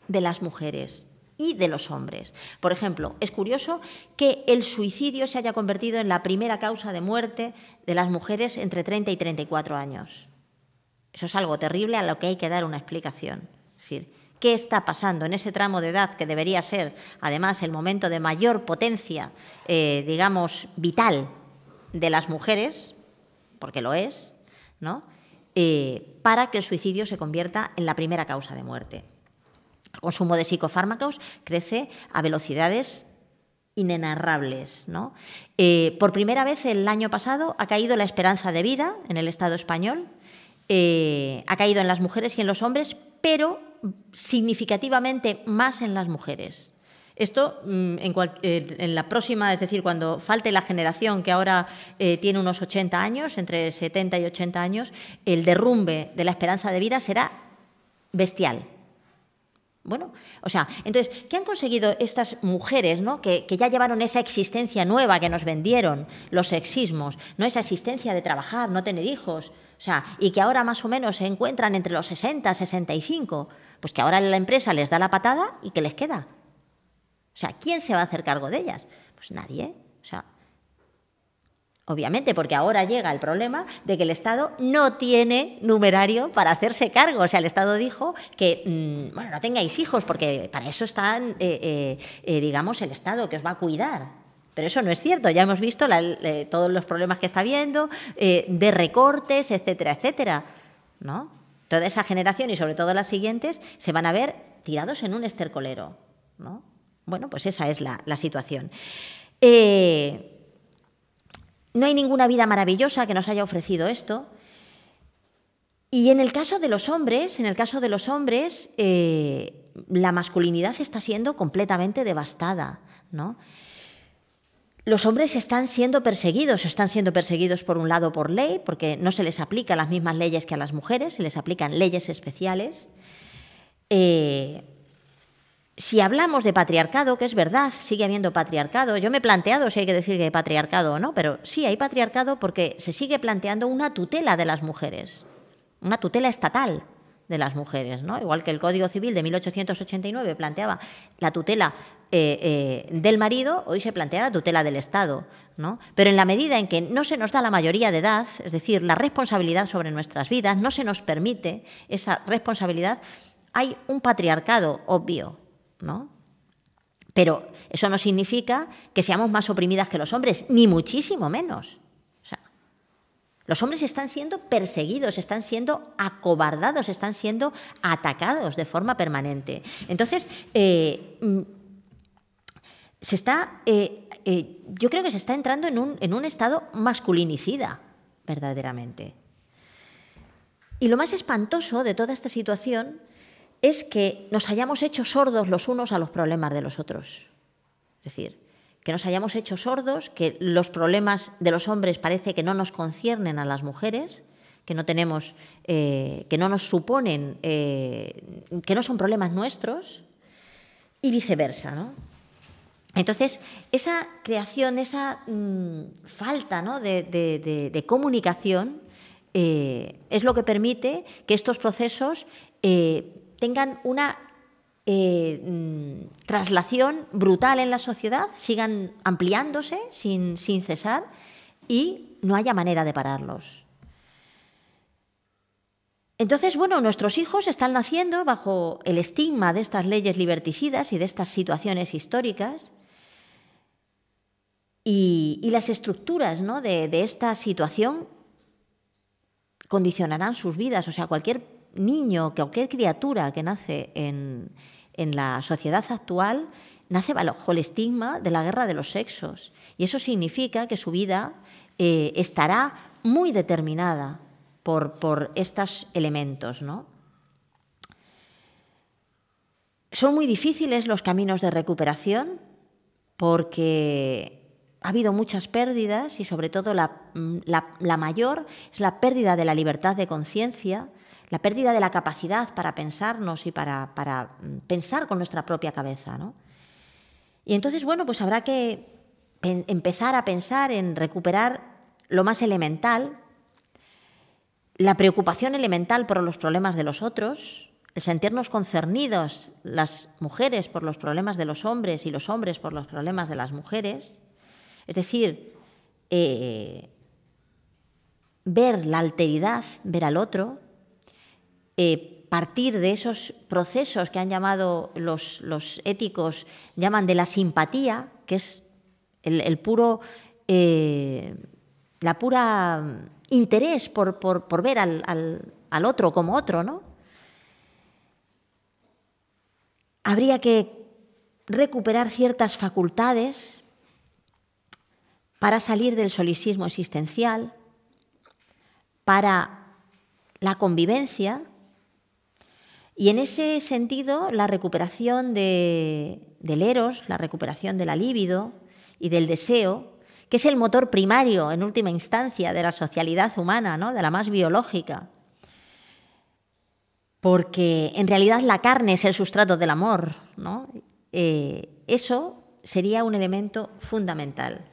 de las mujeres y de los hombres. Por ejemplo, es curioso que el suicidio se haya convertido en la primera causa de muerte de las mujeres entre 30 y 34 años. Eso es algo terrible a lo que hay que dar una explicación. Es decir, ¿qué está pasando en ese tramo de edad que debería ser, además, el momento de mayor potencia, vital de las mujeres, porque lo es, ¿no? Para que el suicidio se convierta en la primera causa de muerte? El consumo de psicofármacos crece a velocidades inenarrables, ¿no? Por primera vez el año pasado ha caído la esperanza de vida en el Estado español, ha caído en las mujeres y en los hombres, pero significativamente más en las mujeres. Esto en la próxima, es decir, cuando falte la generación que ahora tiene unos 80 años, entre 70 y 80 años, el derrumbe de la esperanza de vida será bestial. Entonces, ¿qué han conseguido estas mujeres, ¿no? que ya llevaron esa existencia nueva que nos vendieron los sexismos, ¿no? Esa existencia de trabajar, no tener hijos, y que ahora más o menos se encuentran entre los 60, 65, pues que ahora la empresa les da la patada y ¿qué les queda? ¿Quién se va a hacer cargo de ellas? Pues nadie. Obviamente, porque ahora llega el problema de que el Estado no tiene numerario para hacerse cargo. El Estado dijo que, no tengáis hijos, porque para eso está, el Estado que os va a cuidar. Pero eso no es cierto. Ya hemos visto todos los problemas que está habiendo, de recortes, etcétera, etcétera, ¿no? Toda esa generación y sobre todo las siguientes se van a ver tirados en un estercolero, ¿no? Pues esa es la situación. No hay ninguna vida maravillosa que nos haya ofrecido esto. Y en el caso de los hombres, la masculinidad está siendo completamente devastada, ¿no? los hombres están siendo perseguidos por un lado por ley, porque no se les aplican las mismas leyes que a las mujeres, se les aplican leyes especiales. Si hablamos de patriarcado, que es verdad, sigue habiendo patriarcado, yo me he planteado si hay que decir que hay patriarcado o no, pero sí hay patriarcado porque se sigue planteando una tutela de las mujeres, una tutela estatal de las mujeres, ¿no? Igual que el Código Civil de 1889 planteaba la tutela del marido, hoy se plantea la tutela del Estado, ¿no? Pero en la medida en que no se nos da la mayoría de edad, es decir, la responsabilidad sobre nuestras vidas, no se nos permite esa responsabilidad, hay un patriarcado obvio, ¿no? Pero eso no significa que seamos más oprimidas que los hombres, ni muchísimo menos. Los hombres están siendo perseguidos, están siendo acobardados, están siendo atacados de forma permanente. Entonces, yo creo que se está entrando en un estado masculinicida, verdaderamente. Y lo más espantoso de toda esta situación es que nos hayamos hecho sordos los unos a los problemas de los otros. Es decir, que nos hayamos hecho sordos, que los problemas de los hombres parece que no nos conciernen a las mujeres, que no tenemos, que no nos suponen, que no son problemas nuestros, y viceversa, ¿no? Entonces, esa creación, esa falta, ¿no?, de comunicación es lo que permite que estos procesos tengan una traslación brutal en la sociedad, sigan ampliándose sin cesar y no haya manera de pararlos. Entonces, bueno, nuestros hijos están naciendo bajo el estigma de estas leyes liberticidas y de estas situaciones históricas y las estructuras, ¿no?, de esta situación condicionarán sus vidas. O sea, cualquier niño, cualquier criatura que nace en la sociedad actual nace bajo el estigma de la guerra de los sexos. Y eso significa que su vida estará muy determinada por estos elementos, ¿no? Son muy difíciles los caminos de recuperación porque ha habido muchas pérdidas y sobre todo la mayor es la pérdida de la libertad de conciencia, la pérdida de la capacidad para pensarnos y para pensar con nuestra propia cabeza, ¿no? Y entonces, bueno, pues habrá que empezar a pensar en recuperar lo más elemental, la preocupación elemental por los problemas de los otros, el sentirnos concernidos las mujeres por los problemas de los hombres y los hombres por los problemas de las mujeres, es decir, ver la alteridad, ver al otro, partir de esos procesos que han llamado los éticos, llaman de la simpatía, que es el puro, la pura interés por ver al otro como otro, ¿no? Habría que recuperar ciertas facultades para salir del solipsismo existencial, para la convivencia, y en ese sentido la recuperación del eros, la recuperación de la libido y del deseo, que es el motor primario en última instancia de la socialidad humana, ¿no?, de la más biológica, porque en realidad la carne es el sustrato del amor, ¿no? Eso sería un elemento fundamental.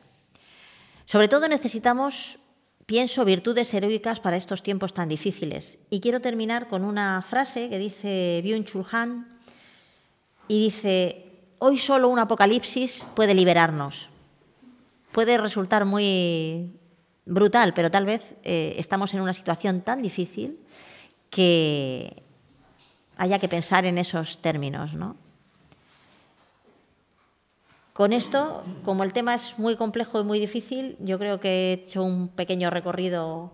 Sobre todo necesitamos, pienso, virtudes heroicas para estos tiempos tan difíciles. Y quiero terminar con una frase que dice Byung-Chul Han, y dice: hoy solo un apocalipsis puede liberarnos. Puede resultar muy brutal, pero tal vez estamos en una situación tan difícil que haya que pensar en esos términos, ¿no? Con esto, como el tema es muy complejo y muy difícil, yo creo que he hecho un pequeño recorrido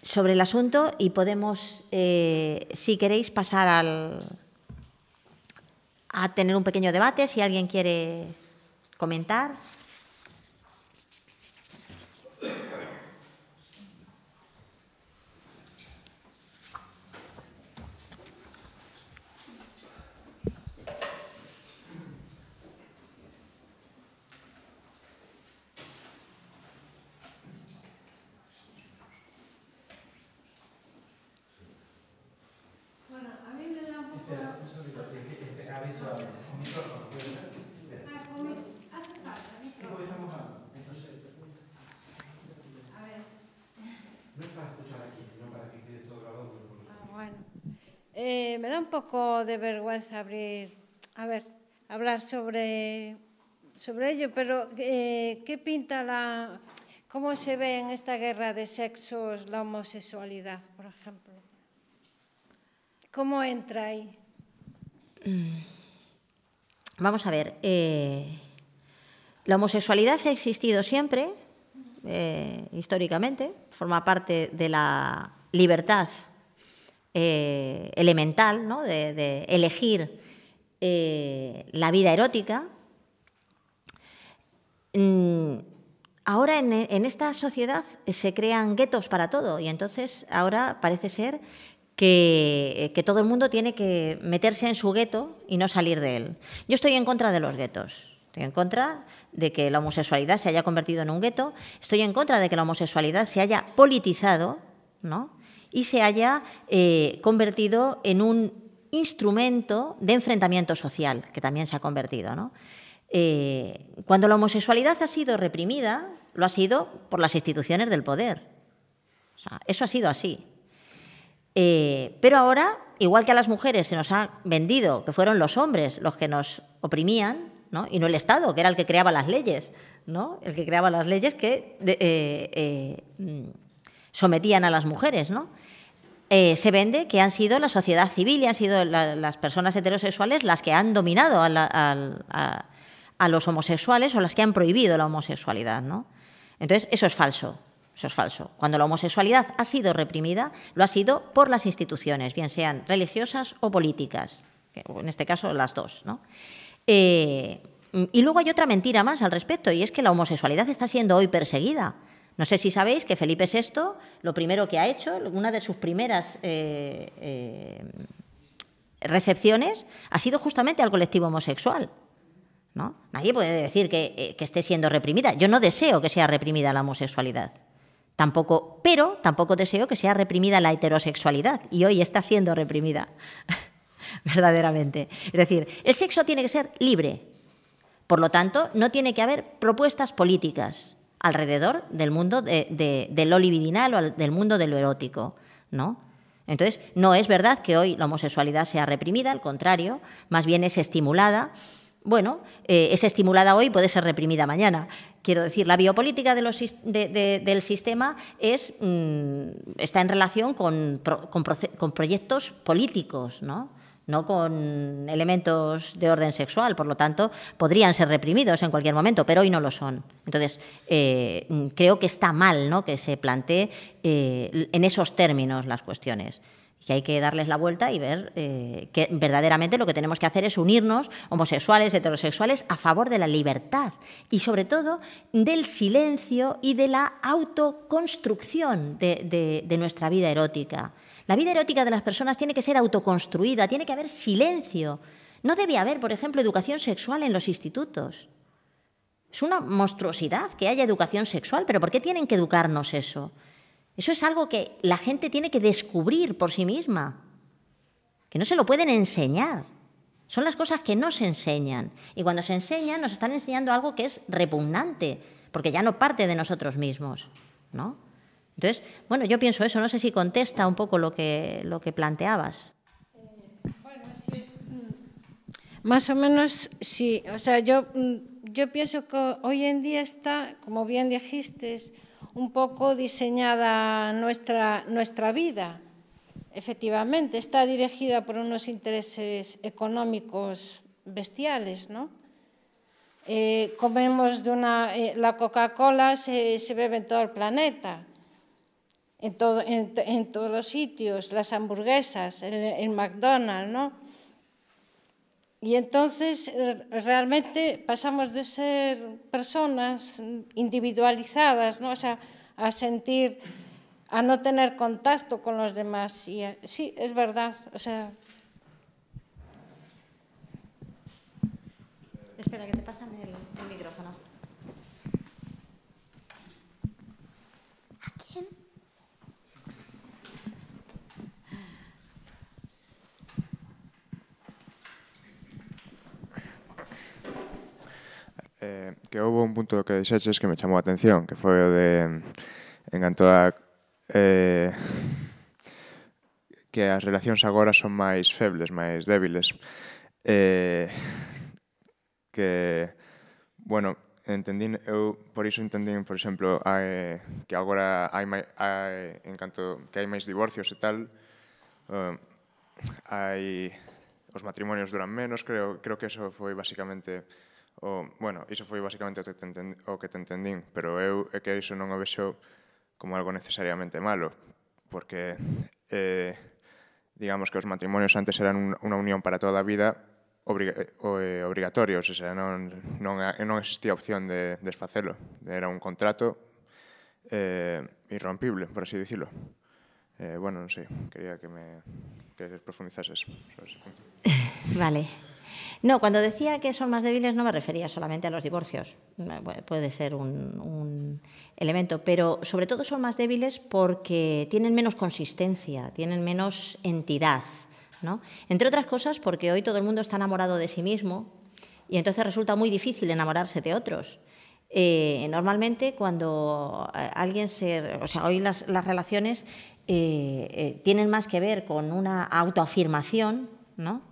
sobre el asunto y podemos, si queréis, pasar a tener un pequeño debate, si alguien quiere comentar. Bueno. Me da un poco de vergüenza hablar sobre ello, pero ¿qué pinta cómo se ve en esta guerra de sexos la homosexualidad, por ejemplo? ¿Cómo entra ahí? Vamos a ver, la homosexualidad ha existido siempre, históricamente, forma parte de la libertad elemental, ¿no? de elegir la vida erótica. Ahora en esta sociedad se crean guetos para todo y entonces ahora parece ser que todo el mundo tiene que meterse en su gueto y no salir de él. Yo estoy en contra de los guetos. Estoy en contra de que la homosexualidad se haya convertido en un gueto. Estoy en contra de que la homosexualidad se haya politizado, ¿no? Y se haya convertido en un instrumento de enfrentamiento social, que también se ha convertido, ¿no? Cuando la homosexualidad ha sido reprimida, lo ha sido por las instituciones del poder. O sea, eso ha sido así. Pero ahora, igual que a las mujeres se nos ha vendido que fueron los hombres los que nos oprimían, ¿no? Y no el Estado, que era el que creaba las leyes, ¿no? El que creaba las leyes que sometían a las mujeres, ¿no? Se vende que han sido la sociedad civil y han sido las personas heterosexuales las que han dominado a los homosexuales o las que han prohibido la homosexualidad, ¿no? Entonces, eso es falso. Eso es falso. Cuando la homosexualidad ha sido reprimida, lo ha sido por las instituciones, bien sean religiosas o políticas, en este caso las dos, ¿no? Y luego hay otra mentira más al respecto, y es que la homosexualidad está siendo hoy perseguida. No sé si sabéis que Felipe VI, lo primero que ha hecho, una de sus primeras recepciones, ha sido justamente al colectivo homosexual, ¿no? Nadie puede decir que esté siendo reprimida. Yo no deseo que sea reprimida la homosexualidad. Pero tampoco deseo que sea reprimida la heterosexualidad, y hoy está siendo reprimida, verdaderamente. Es decir, el sexo tiene que ser libre, por lo tanto, no tiene que haber propuestas políticas alrededor del mundo de lo libidinal o del mundo de lo erótico, ¿no? Entonces, no es verdad que hoy la homosexualidad sea reprimida, al contrario, más bien es estimulada. Bueno, es estimulada hoy, puede ser reprimida mañana. Quiero decir, la biopolítica del sistema está en relación con proyectos políticos, ¿no? No con elementos de orden sexual. Por lo tanto, podrían ser reprimidos en cualquier momento, pero hoy no lo son. Entonces, creo que está mal, ¿no?, que se plantee en esos términos las cuestiones. Que hay que darles la vuelta y ver que verdaderamente lo que tenemos que hacer es unirnos, homosexuales, heterosexuales, a favor de la libertad y, sobre todo, del silencio y de la autoconstrucción de nuestra vida erótica. La vida erótica de las personas tiene que ser autoconstruida, tiene que haber silencio. No debe haber, por ejemplo, educación sexual en los institutos. Es una monstruosidad que haya educación sexual, pero ¿por qué tienen que educarnos eso? Eso es algo que la gente tiene que descubrir por sí misma, que no se lo pueden enseñar. Son las cosas que no se enseñan. Y cuando se enseñan, nos están enseñando algo que es repugnante, porque ya no parte de nosotros mismos, ¿no? Entonces, bueno, yo pienso eso. No sé si contesta un poco lo que planteabas. Bueno, sí. Más o menos sí. O sea, yo pienso que hoy en día está, como bien dijiste, un poco diseñada nuestra vida. Efectivamente, está dirigida por unos intereses económicos bestiales, ¿no? Comemos la Coca-Cola se bebe en todo el planeta, en todos los sitios, las hamburguesas, el McDonald's, ¿no? Y entonces realmente pasamos de ser personas individualizadas, ¿no?, o sea, a no tener contacto con los demás. Y sí, es verdad. O sea. Espera, que te pasan el micrófono. ¿A quién? que houve un punto que dixeches que me chamou a atención, que foi o de, en canto a que as relacións agora son máis febles, máis débiles. Que, bueno, eu por iso entendín, por exemplo, que agora en canto que hai máis divorcios e tal, os matrimonios duran menos, creo que eso foi basicamente iso foi basicamente o que te entendín, pero eu é que iso non o vexo como algo necesariamente malo, porque digamos que os matrimonios antes eran unha unión para toda a vida obrigatorios, o sea, non existía opción de desfacelo, era un contrato irrompible, por así dicilo. Bueno, non sei, quería que profundizases sobre ese punto. Vale. No, cuando decía que son más débiles no me refería solamente a los divorcios, puede ser un elemento, pero sobre todo son más débiles porque tienen menos consistencia, tienen menos entidad, ¿no? Entre otras cosas porque hoy todo el mundo está enamorado de sí mismo y entonces resulta muy difícil enamorarse de otros. Normalmente cuando alguien hoy las relaciones tienen más que ver con una autoafirmación, ¿no?,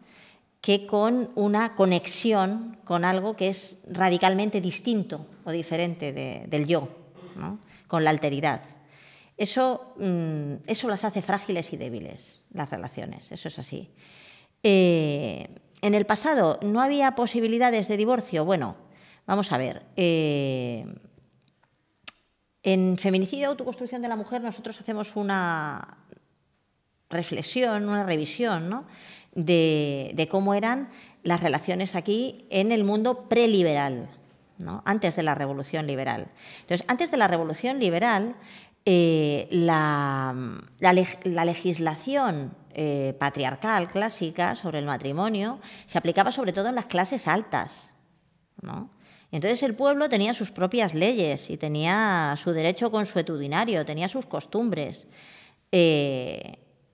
que con una conexión con algo que es radicalmente distinto o diferente del yo, ¿no?, con la alteridad. Eso las hace frágiles y débiles, las relaciones, eso es así. En el pasado no había posibilidades de divorcio. Bueno, vamos a ver. En Feminicidio y autoconstrucción de la mujer nosotros hacemos una reflexión, una revisión, ¿no?, de cómo eran las relaciones aquí en el mundo preliberal, ¿no?, antes de la Revolución Liberal. Entonces, antes de la Revolución Liberal, la legislación patriarcal clásica sobre el matrimonio se aplicaba sobre todo en las clases altas, ¿no? Entonces el pueblo tenía sus propias leyes y tenía su derecho consuetudinario, tenía sus costumbres.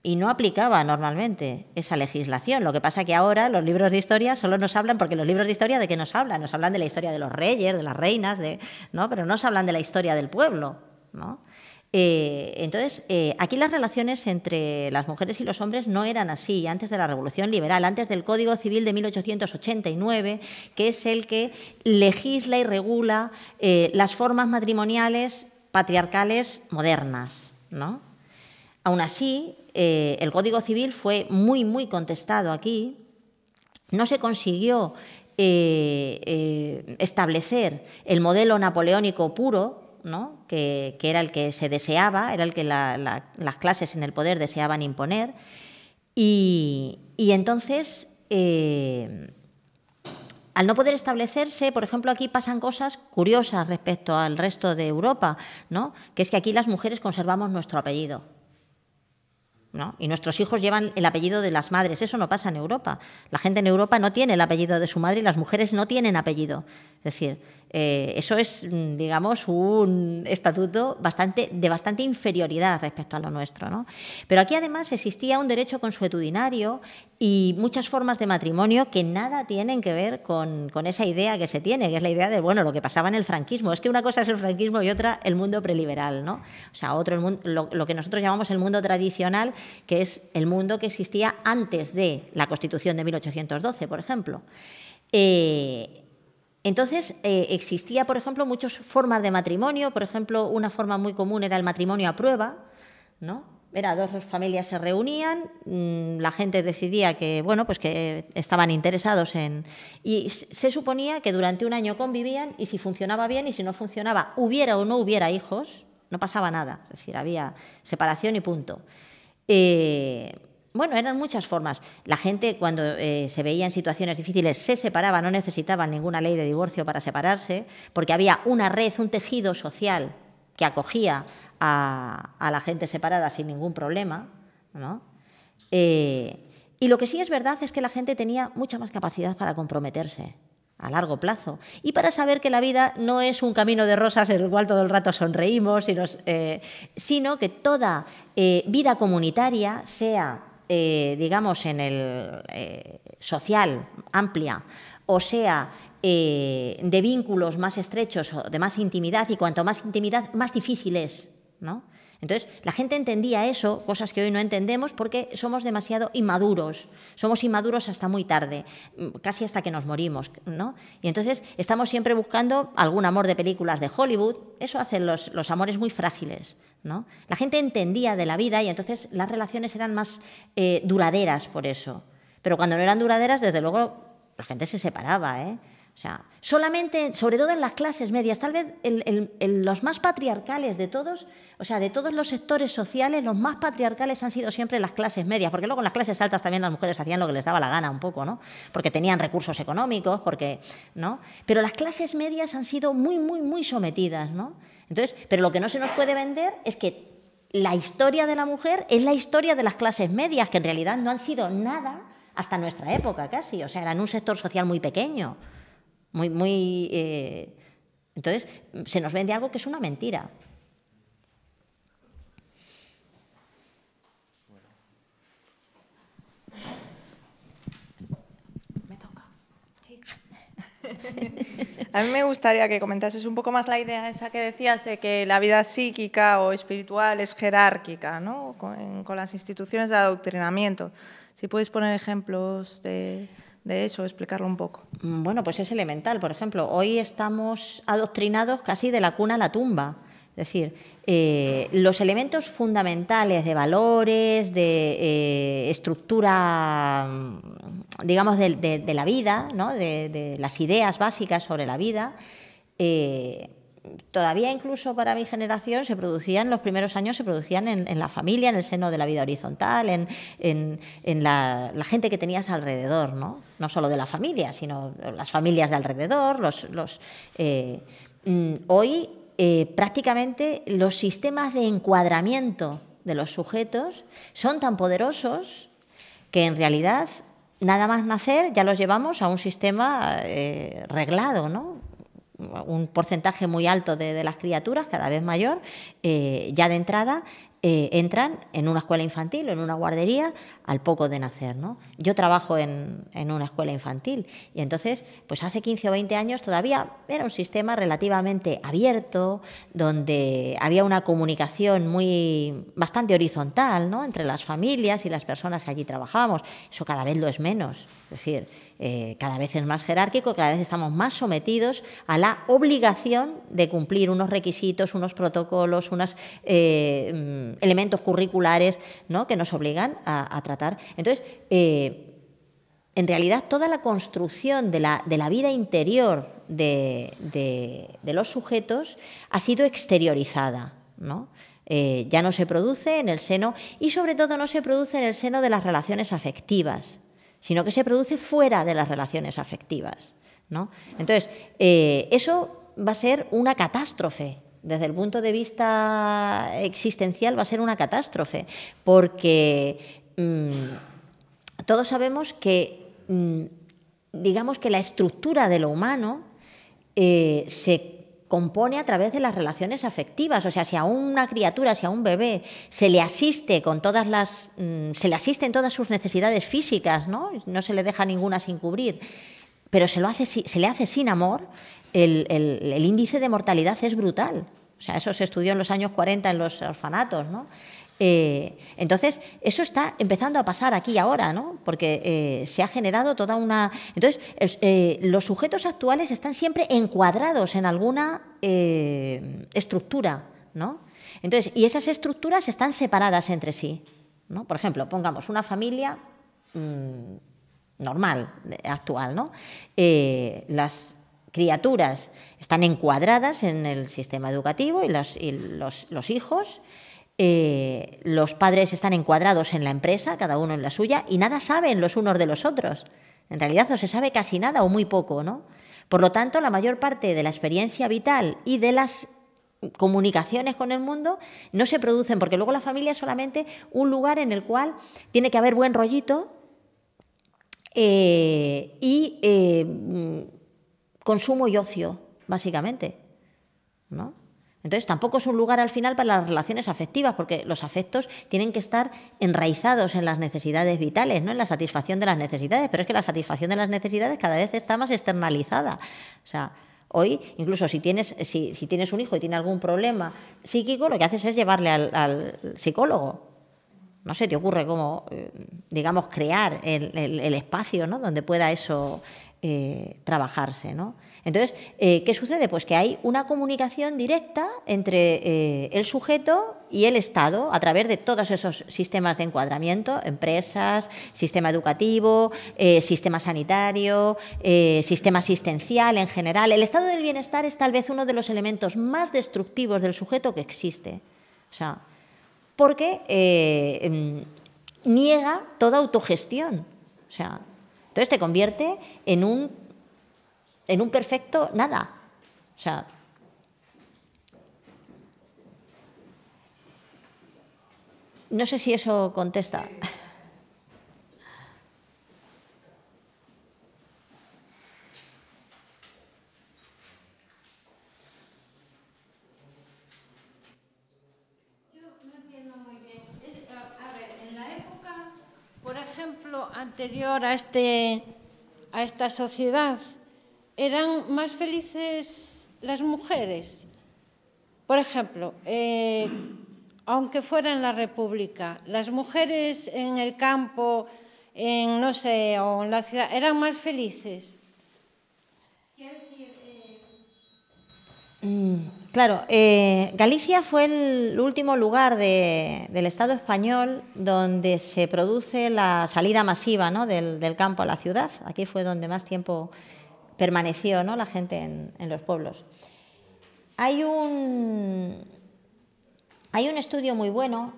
Y no aplicaba normalmente esa legislación. Lo que pasa que ahora los libros de historia solo nos hablan, porque los libros de historia ¿de qué nos hablan? Nos hablan de la historia de los reyes, de las reinas, ¿no? Pero no nos hablan de la historia del pueblo, ¿no? Entonces, aquí las relaciones entre las mujeres y los hombres no eran así antes de la Revolución Liberal, antes del Código Civil de 1889, que es el que legisla y regula las formas matrimoniales patriarcales modernas, ¿no? Aún así, el Código Civil fue muy, muy contestado aquí. No se consiguió establecer el modelo napoleónico puro, ¿no?, que era el que se deseaba, era el que las clases en el poder deseaban imponer. Y entonces, al no poder establecerse, por ejemplo, aquí pasan cosas curiosas respecto al resto de Europa, ¿no?, que es que aquí las mujeres conservamos nuestro apellido, ¿no?, y nuestros hijos llevan el apellido de las madres. Eso no pasa en Europa. La gente en Europa no tiene el apellido de su madre y las mujeres no tienen apellido. Es decir, eso es, digamos, un estatuto de bastante inferioridad respecto a lo nuestro, ¿no? Pero aquí además existía un derecho consuetudinario y muchas formas de matrimonio que nada tienen que ver con esa idea que se tiene, que es la idea de, bueno, lo que pasaba en el franquismo. Es que una cosa es el franquismo y otra el mundo preliberal, ¿no? O sea, lo que nosotros llamamos el mundo tradicional, que es el mundo que existía antes de la Constitución de 1812, por ejemplo. Entonces, existía, por ejemplo, muchas formas de matrimonio. Por ejemplo, una forma muy común era el matrimonio a prueba, ¿no? Dos familias se reunían, la gente decidía que, bueno, pues que estaban interesados y se suponía que durante un año convivían y si funcionaba bien y si no funcionaba, hubiera o no hubiera hijos, no pasaba nada. Es decir, había separación y punto. Bueno, eran muchas formas. La gente, cuando se veía en situaciones difíciles, se separaba, no necesitaban ninguna ley de divorcio para separarse, porque había una red, un tejido social que acogía a la gente separada sin ningún problema, ¿no? Y lo que sí es verdad es que la gente tenía mucha más capacidad para comprometerse a largo plazo y para saber que la vida no es un camino de rosas en el cual todo el rato sonreímos, sino que toda vida comunitaria, sea digamos en el social, amplia, o sea de vínculos más estrechos o de más intimidad, y cuanto más intimidad, más difícil es, ¿no? Entonces, la gente entendía eso, cosas que hoy no entendemos, porque somos demasiado inmaduros. Somos inmaduros hasta muy tarde, casi hasta que nos morimos, ¿no? Y entonces estamos siempre buscando algún amor de películas de Hollywood. Eso hace los amores muy frágiles, ¿no? La gente entendía de la vida y entonces las relaciones eran más duraderas por eso. Pero cuando no eran duraderas, desde luego, la gente se separaba, ¿eh? O sea, solamente, sobre todo en las clases medias, tal vez los más patriarcales de todos, o sea, de todos los sectores sociales, los más patriarcales han sido siempre las clases medias, porque luego en las clases altas también las mujeres hacían lo que les daba la gana un poco, ¿no? Porque tenían recursos económicos, porque, ¿no? Pero las clases medias han sido muy, muy, muy sometidas, ¿no? Entonces, pero lo que no se nos puede vender es que la historia de la mujer es la historia de las clases medias, que en realidad no han sido nada hasta nuestra época casi, o sea, eran un sector social muy pequeño. Entonces, se nos vende algo que es una mentira. Me toca. Sí. A mí me gustaría que comentases un poco más la idea esa que decías de que la vida psíquica o espiritual es jerárquica, ¿no? Con las instituciones de adoctrinamiento. Si puedes poner ejemplos de eso, explicarlo un poco. Bueno, pues es elemental. Por ejemplo, hoy estamos adoctrinados casi de la cuna a la tumba. Es decir, los elementos fundamentales de valores, de estructura, digamos, de la vida, ¿no? De las ideas básicas sobre la vida, todavía incluso para mi generación se producían, los primeros años se producían en la familia, en el seno de la vida horizontal, en la gente que tenías alrededor, ¿no? No solo de la familia, sino las familias de alrededor. Hoy prácticamente los sistemas de encuadramiento de los sujetos son tan poderosos que en realidad nada más nacer ya los llevamos a un sistema reglado, ¿no? Un porcentaje muy alto de las criaturas, cada vez mayor, ya de entrada entran en una escuela infantil o en una guardería al poco de nacer, ¿no? Yo trabajo en una escuela infantil y entonces, pues hace 15 o 20 años todavía era un sistema relativamente abierto, donde había una comunicación bastante horizontal, ¿no? Entre las familias y las personas que allí trabajábamos. Eso cada vez lo es menos. Es decir, cada vez es más jerárquico, cada vez estamos más sometidos a la obligación de cumplir unos requisitos, unos protocolos, unos elementos curriculares, ¿no? Que nos obligan a tratar. Entonces, en realidad, toda la construcción de la vida interior de los sujetos ha sido exteriorizada, ¿no? Ya no se produce en el seno, y sobre todo no se produce en el seno de las relaciones afectivas, sino que se produce fuera de las relaciones afectivas, ¿no? Entonces, eso va a ser una catástrofe. Desde el punto de vista existencial va a ser una catástrofe, porque todos sabemos que, digamos que la estructura de lo humano se compone a través de las relaciones afectivas. O sea, si a una criatura, si a un bebé se le asiste se le asiste en todas sus necesidades físicas, ¿no? No se le deja ninguna sin cubrir, pero se le hace sin amor, el índice de mortalidad es brutal. O sea, eso se estudió en los años 40 en los orfanatos, ¿no? Entonces, eso está empezando a pasar aquí y ahora, ¿no? Porque se ha generado toda una... Entonces, los sujetos actuales están siempre encuadrados en alguna estructura, ¿no? Entonces, y esas estructuras están separadas entre sí, ¿no? Por ejemplo, pongamos una familia normal, actual, ¿no? Las criaturas están encuadradas en el sistema educativo y los hijos... los padres están encuadrados en la empresa, cada uno en la suya, y nada saben los unos de los otros. En realidad no se sabe casi nada o muy poco, ¿no? Por lo tanto, la mayor parte de la experiencia vital y de las comunicaciones con el mundo no se producen, porque luego la familia es solamente un lugar en el cual tiene que haber buen rollito y consumo y ocio, básicamente, ¿no? Entonces, tampoco es un lugar al final para las relaciones afectivas, porque los afectos tienen que estar enraizados en las necesidades vitales, ¿no? En la satisfacción de las necesidades, pero es que la satisfacción de las necesidades cada vez está más externalizada. O sea, hoy, incluso si tienes un hijo y tiene algún problema psíquico, lo que haces es llevarle al psicólogo. No se te ocurre cómo, digamos, crear el espacio, ¿no? Donde pueda eso trabajarse, ¿no? Entonces, ¿qué sucede? Pues que hay una comunicación directa entre el sujeto y el Estado a través de todos esos sistemas de encuadramiento, empresas, sistema educativo, sistema sanitario, sistema asistencial en general. El estado del bienestar es tal vez uno de los elementos más destructivos del sujeto que existe. O sea, porque niega toda autogestión. O sea, entonces te convierte en un perfecto nada. O sea, no sé si eso contesta. Por ejemplo, anterior a esta sociedad, ¿eran más felices las mujeres? Por ejemplo, aunque fuera en la República, las mujeres en el campo, no sé, o en la ciudad, ¿eran más felices? Claro, Galicia fue el último lugar del Estado español donde se produce la salida masiva, ¿no? del campo a la ciudad. Aquí fue donde más tiempo permaneció, ¿no? La gente en los pueblos. Hay un estudio muy bueno,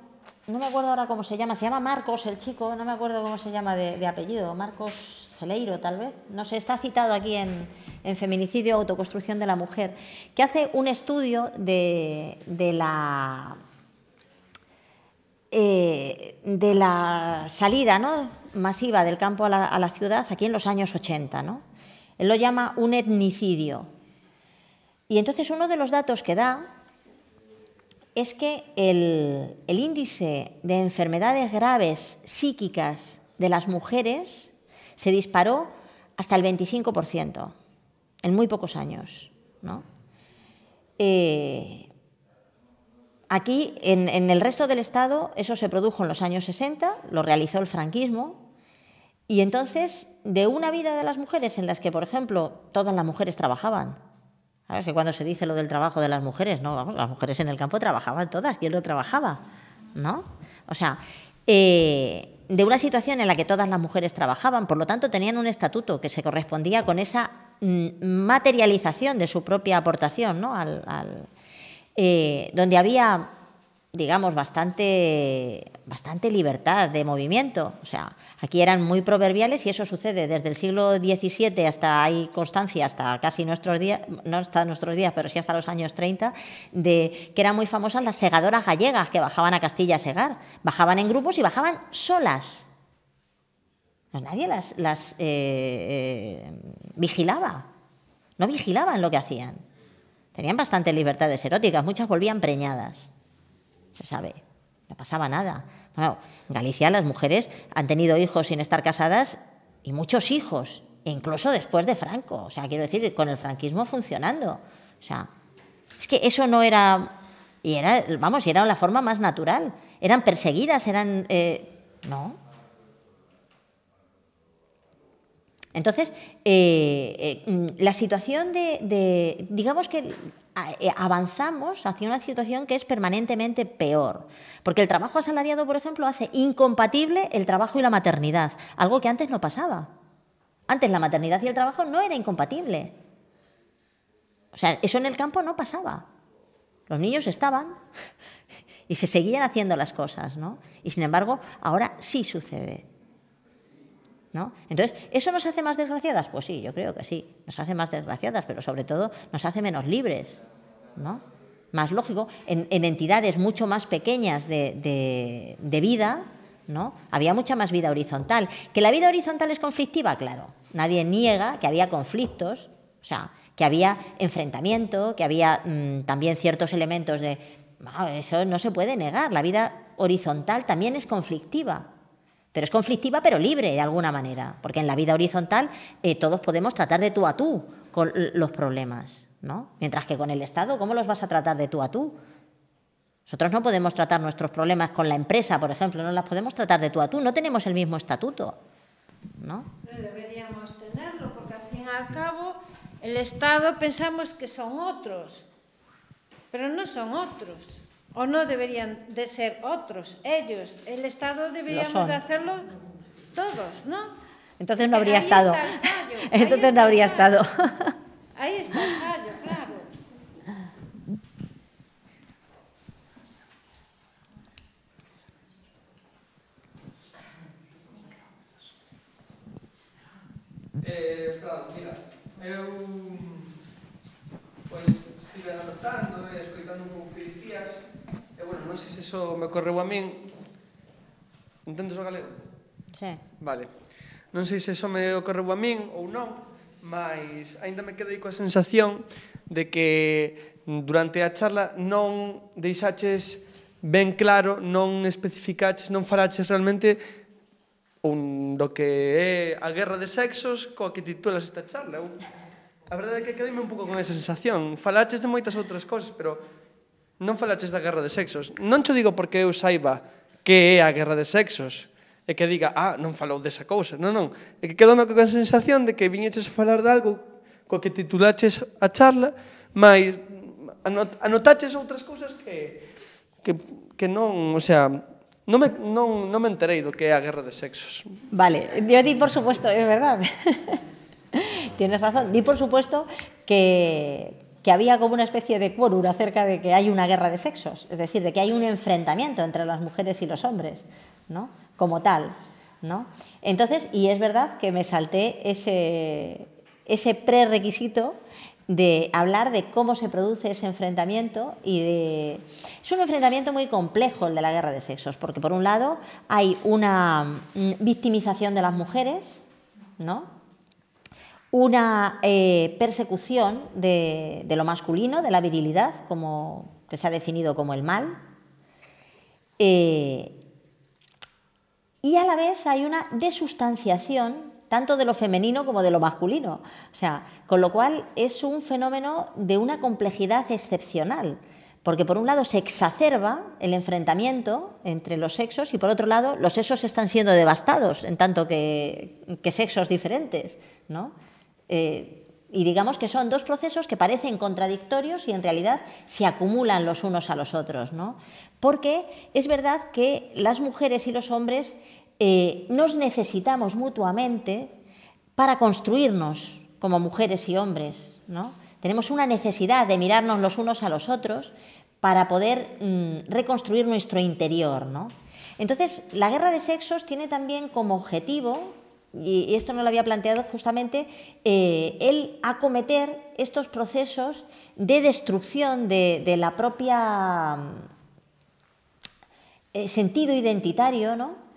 no me acuerdo ahora cómo se llama Marcos el chico, no me acuerdo cómo se llama de apellido, Marcos Celeiro tal vez, no sé, está citado aquí en Feminicidio, Autoconstrucción de la Mujer, que hace un estudio de la salida, ¿no? masiva del campo a la ciudad aquí en los años 80, ¿no? Él lo llama un etnicidio. Y entonces uno de los datos que da es que el índice de enfermedades graves psíquicas de las mujeres se disparó hasta el 25% en muy pocos años, ¿no? Aquí, en el resto del Estado, eso se produjo en los años 60, lo realizó el franquismo, y entonces, de una vida de las mujeres en las que, por ejemplo, todas las mujeres trabajaban. ¿Sabes? Que cuando se dice lo del trabajo de las mujeres, no, vamos, las mujeres en el campo trabajaban todas, ¿quién no trabajaba? ¿No? O sea, de una situación en la que todas las mujeres trabajaban, por lo tanto tenían un estatuto que se correspondía con esa materialización de su propia aportación, ¿no? Donde había, digamos, bastante libertad de movimiento. O sea, aquí eran muy proverbiales y eso sucede desde el siglo XVII hasta, hay constancia, hasta casi nuestros días, no hasta nuestros días, pero sí hasta los años 30, de que eran muy famosas las segadoras gallegas que bajaban a Castilla a segar. Bajaban en grupos y bajaban solas. Pues nadie las vigilaba. No vigilaban lo que hacían. Tenían bastantes libertades eróticas, muchas volvían preñadas. Se sabe, no pasaba nada. Bueno, en Galicia las mujeres han tenido hijos sin estar casadas y muchos hijos, incluso después de Franco. O sea, quiero decir, con el franquismo funcionando. O sea, es que eso no era... Y era, vamos, era la forma más natural. Eran perseguidas, eran... no. Entonces, la situación digamos que avanzamos hacia una situación que es permanentemente peor, porque el trabajo asalariado, por ejemplo, hace incompatible el trabajo y la maternidad, algo que antes no pasaba. Antes la maternidad y el trabajo no era incompatible. O sea, eso en el campo no pasaba. Los niños estaban y se seguían haciendo las cosas, ¿no? Y sin embargo, ahora sí sucede, ¿no? Entonces, ¿eso nos hace más desgraciadas? Pues sí, yo creo que sí, nos hace más desgraciadas, pero sobre todo nos hace menos libres, ¿no? Más lógico, en entidades mucho más pequeñas de vida, ¿no? Había mucha más vida horizontal. ¿Que la vida horizontal es conflictiva? Claro, nadie niega que había conflictos, O sea, que había enfrentamiento, que había también ciertos elementos de... No, eso no se puede negar. La vida horizontal también es conflictiva. Pero es conflictiva pero libre de alguna manera. Porque en la vida horizontal todos podemos tratar de tú a tú con los problemas, ¿no? Mientras que con el Estado, ¿cómo los vas a tratar de tú a tú? Nosotros no podemos tratar nuestros problemas con la empresa, por ejemplo, no las podemos tratar de tú a tú. No tenemos el mismo estatuto, ¿no? Pero deberíamos tenerlo, porque al fin y al cabo el Estado pensamos que son otros, pero no son otros, o no deberían de ser otros, ellos. El Estado deberíamos de hacerlo todos, ¿no? Entonces no habría Estado. Entonces no habría Estado. Ahí está el fallo, claro. Claro, mira, eu pois estive anotando e escoitando un pouco que dicías e, bueno, non sei se iso me ocorreu a min. Entendes o galego? Sí. Vale. Non sei se iso me ocorreu a min ou non, mas aínda me quedei coa sensación de que durante a charla non deixaches ben claro, non especificaches, non falaches realmente do que é a guerra de sexos coa que titulas esta charla. A verdade é que quedeime un pouco con esa sensación. Falaches de moitas outras cousas, pero non falaches da guerra de sexos. Non cho digo porque eu saiba que é a guerra de sexos e que diga, non falou desa cousa. Non, non. É que quedoume con a sensación de que viñeches a falar de algo coa que titulaches a charla, mas anotaches outras cousas que non, o sea, non me enterei do que é a guerra de sexos. Vale, yo di por supuesto, es verdad. Tienes razón. Di por supuesto que había como una especie de quórum acerca de que hay una guerra de sexos, es decir, de que hay un enfrentamiento entre las mujeres y los hombres, ¿no? Como tal, ¿no? Entonces, y es verdad que me salté ese prerequisito de hablar de cómo se produce ese enfrentamiento Es un enfrentamiento muy complejo el de la guerra de sexos, porque por un lado hay una victimización de las mujeres, ¿no? Una persecución de lo masculino, de la virilidad, que se ha definido como el mal, y a la vez hay una desustanciación tanto de lo femenino como de lo masculino. O sea, con lo cual es un fenómeno de una complejidad excepcional, porque por un lado se exacerba el enfrentamiento entre los sexos y por otro lado los sexos están siendo devastados en tanto que sexos diferentes, ¿no? Y digamos que son dos procesos que parecen contradictorios y en realidad se acumulan los unos a los otros, ¿no? Porque es verdad que las mujeres y los hombres nos necesitamos mutuamente para construirnos como mujeres y hombres, ¿no? Tenemos una necesidad de mirarnos los unos a los otros para poder reconstruir nuestro interior, ¿no? Entonces, la guerra de sexos tiene también como objetivo, y esto no lo había planteado justamente, el acometer estos procesos de destrucción de la propia sentido identitario, ¿no?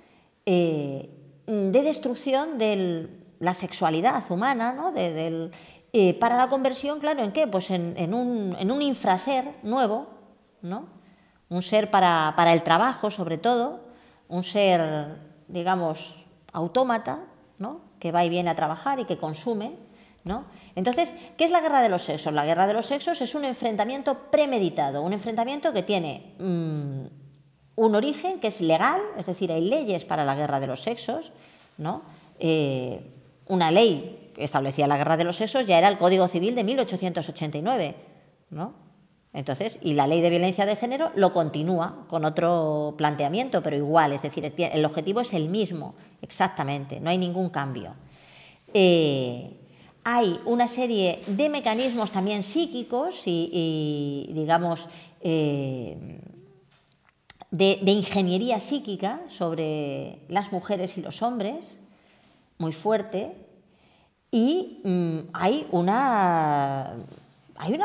De destrucción de la sexualidad humana, ¿no? Para la conversión, claro, ¿en qué? Pues en un infraser nuevo, ¿no? Un ser para el trabajo, sobre todo, un ser, digamos, autómata, ¿no? Que va y viene a trabajar y que consume, ¿no? Entonces, ¿qué es la guerra de los sexos? La guerra de los sexos es un enfrentamiento premeditado, un enfrentamiento que tiene un origen que es legal, es decir, hay leyes para la guerra de los sexos, ¿no? Una ley que establecía la guerra de los sexos ya era el Código Civil de 1889, ¿no? Entonces, y la ley de violencia de género lo continúa con otro planteamiento, pero igual, es decir, el objetivo es el mismo, exactamente, no hay ningún cambio. Hay una serie de mecanismos también psíquicos y digamos, de ingeniería psíquica sobre las mujeres y los hombres, muy fuerte, y hay una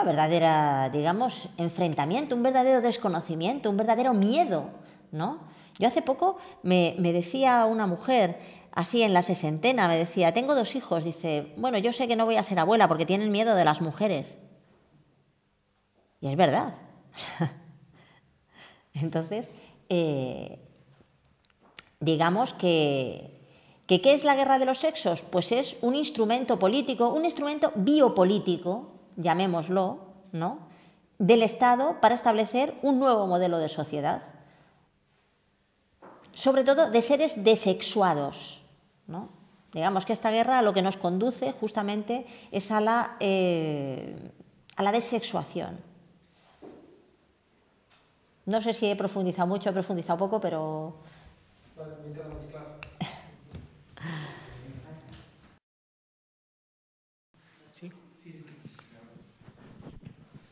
verdadera, digamos, enfrentamiento, un verdadero desconocimiento, un verdadero miedo, ¿no? Yo hace poco me decía una mujer, así en la sesentena, me decía, tengo 2 hijos, dice, bueno, yo sé que no voy a ser abuela porque tienen miedo de las mujeres. Y es verdad. Entonces, digamos que ¿qué es la guerra de los sexos? Pues es un instrumento político, un instrumento biopolítico, llamémoslo, ¿no?, del Estado para establecer un nuevo modelo de sociedad. Sobre todo de seres desexuados, ¿no? Digamos que esta guerra a lo que nos conduce justamente es a la desexuación. No sé si he profundizado mucho, he profundizado poco, pero... Vale, me queda más claro. ¿Sí?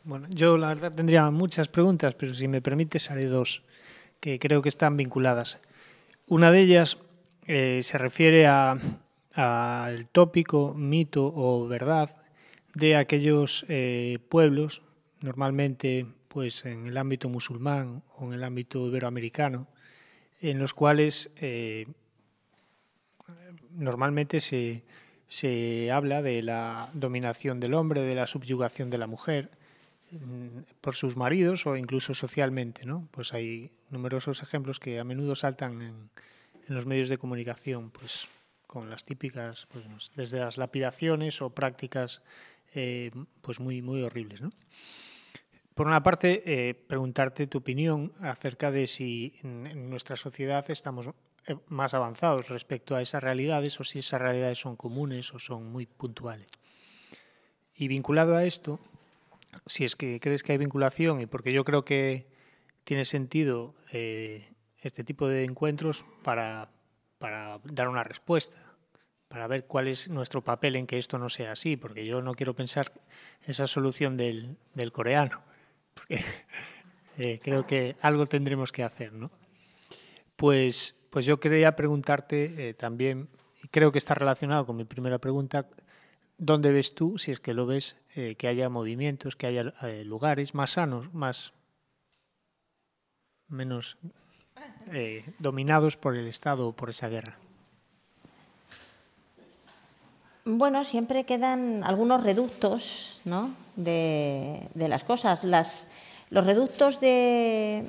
Bueno, yo la verdad tendría muchas preguntas, pero si me permites haré 2, que creo que están vinculadas. Una de ellas se refiere al tópico, mito o verdad de aquellos pueblos, normalmente pues en el ámbito musulmán o en el ámbito iberoamericano, en los cuales normalmente se habla de la dominación del hombre, de la subyugación de la mujer por sus maridos o incluso socialmente, ¿no? Pues hay numerosos ejemplos que a menudo saltan en los medios de comunicación, pues con las típicas, pues, desde las lapidaciones o prácticas pues muy, muy horribles, ¿no? Por una parte, preguntarte tu opinión acerca de si en nuestra sociedad estamos más avanzados respecto a esas realidades o si esas realidades son comunes o son muy puntuales. Y vinculado a esto, si es que crees que hay vinculación, y porque yo creo que tiene sentido este tipo de encuentros para dar una respuesta, para ver cuál es nuestro papel en que esto no sea así, porque yo no quiero pensar esa solución del coreano, porque creo que algo tendremos que hacer, ¿no? Pues yo quería preguntarte también, y creo que está relacionado con mi primera pregunta, ¿dónde ves tú, si es que lo ves, que haya movimientos, que haya lugares más sanos, menos dominados por el Estado o por esa guerra? Bueno, siempre quedan algunos reductos, ¿no?, de las cosas. Los reductos de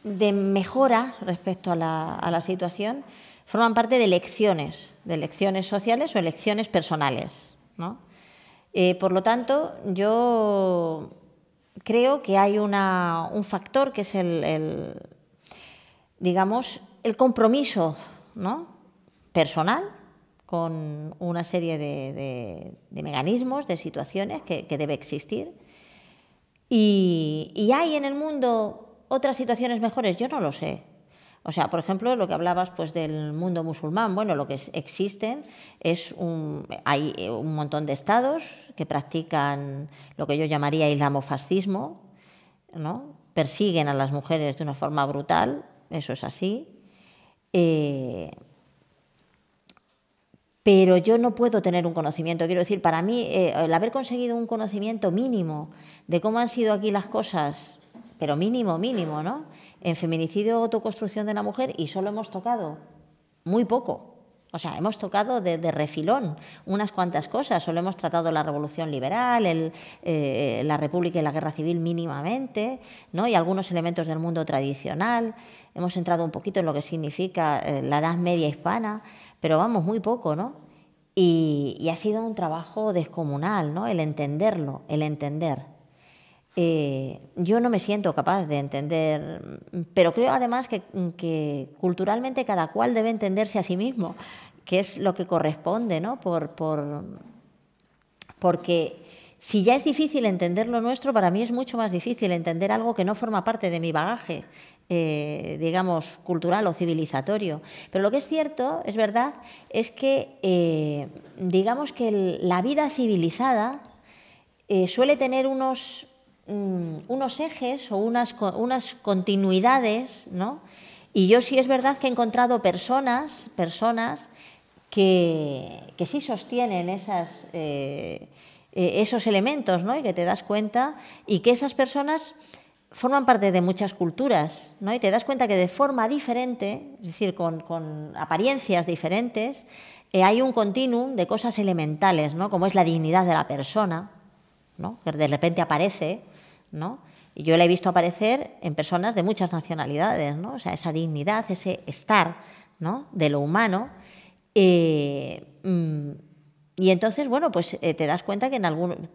mejora respecto a la situación forman parte de elecciones sociales o elecciones personales, ¿no? Por lo tanto, yo creo que hay un factor que es digamos, el compromiso, ¿no?, personal con una serie de mecanismos, de situaciones que debe existir. ¿Y hay en el mundo otras situaciones mejores? Yo no lo sé. O sea, por ejemplo, lo que hablabas pues del mundo musulmán, bueno, lo que existen hay un montón de estados que practican lo que yo llamaría islamofascismo, ¿no? Persiguen a las mujeres de una forma brutal, eso es así. Pero yo no puedo tener un conocimiento. Quiero decir, para mí, el haber conseguido un conocimiento mínimo de cómo han sido aquí las cosas, pero mínimo, ¿no?, en feminicidio o autoconstrucción de la mujer, y solo hemos tocado muy poco. O sea, hemos tocado de refilón unas cuantas cosas. Solo hemos tratado la revolución liberal, la república y la guerra civil mínimamente, ¿no?, y algunos elementos del mundo tradicional. Hemos entrado un poquito en lo que significa la Edad Media hispana, pero vamos, muy poco, ¿no? Y ha sido un trabajo descomunal, ¿no?, el entenderlo, el entender. Yo no me siento capaz de entender, pero creo además que culturalmente cada cual debe entenderse a sí mismo, que es lo que corresponde, ¿no? Porque si ya es difícil entender lo nuestro, para mí es mucho más difícil entender algo que no forma parte de mi bagaje, digamos, cultural o civilizatorio. Pero lo que es cierto, es verdad, es que digamos que la vida civilizada suele tener unos ejes o unas continuidades, ¿no? Y yo sí es verdad que he encontrado personas que sí sostienen esos elementos, ¿no?, y que te das cuenta, y que esas personas forman parte de muchas culturas, ¿no? Y te das cuenta que de forma diferente, es decir, con apariencias diferentes, hay un continuum de cosas elementales, ¿no? Como es la dignidad de la persona, ¿no? Que de repente aparece, ¿no? Y yo la he visto aparecer en personas de muchas nacionalidades, ¿no? O sea, esa dignidad, ese estar, ¿no? De lo humano. Y entonces, bueno, pues te das cuenta que en algún...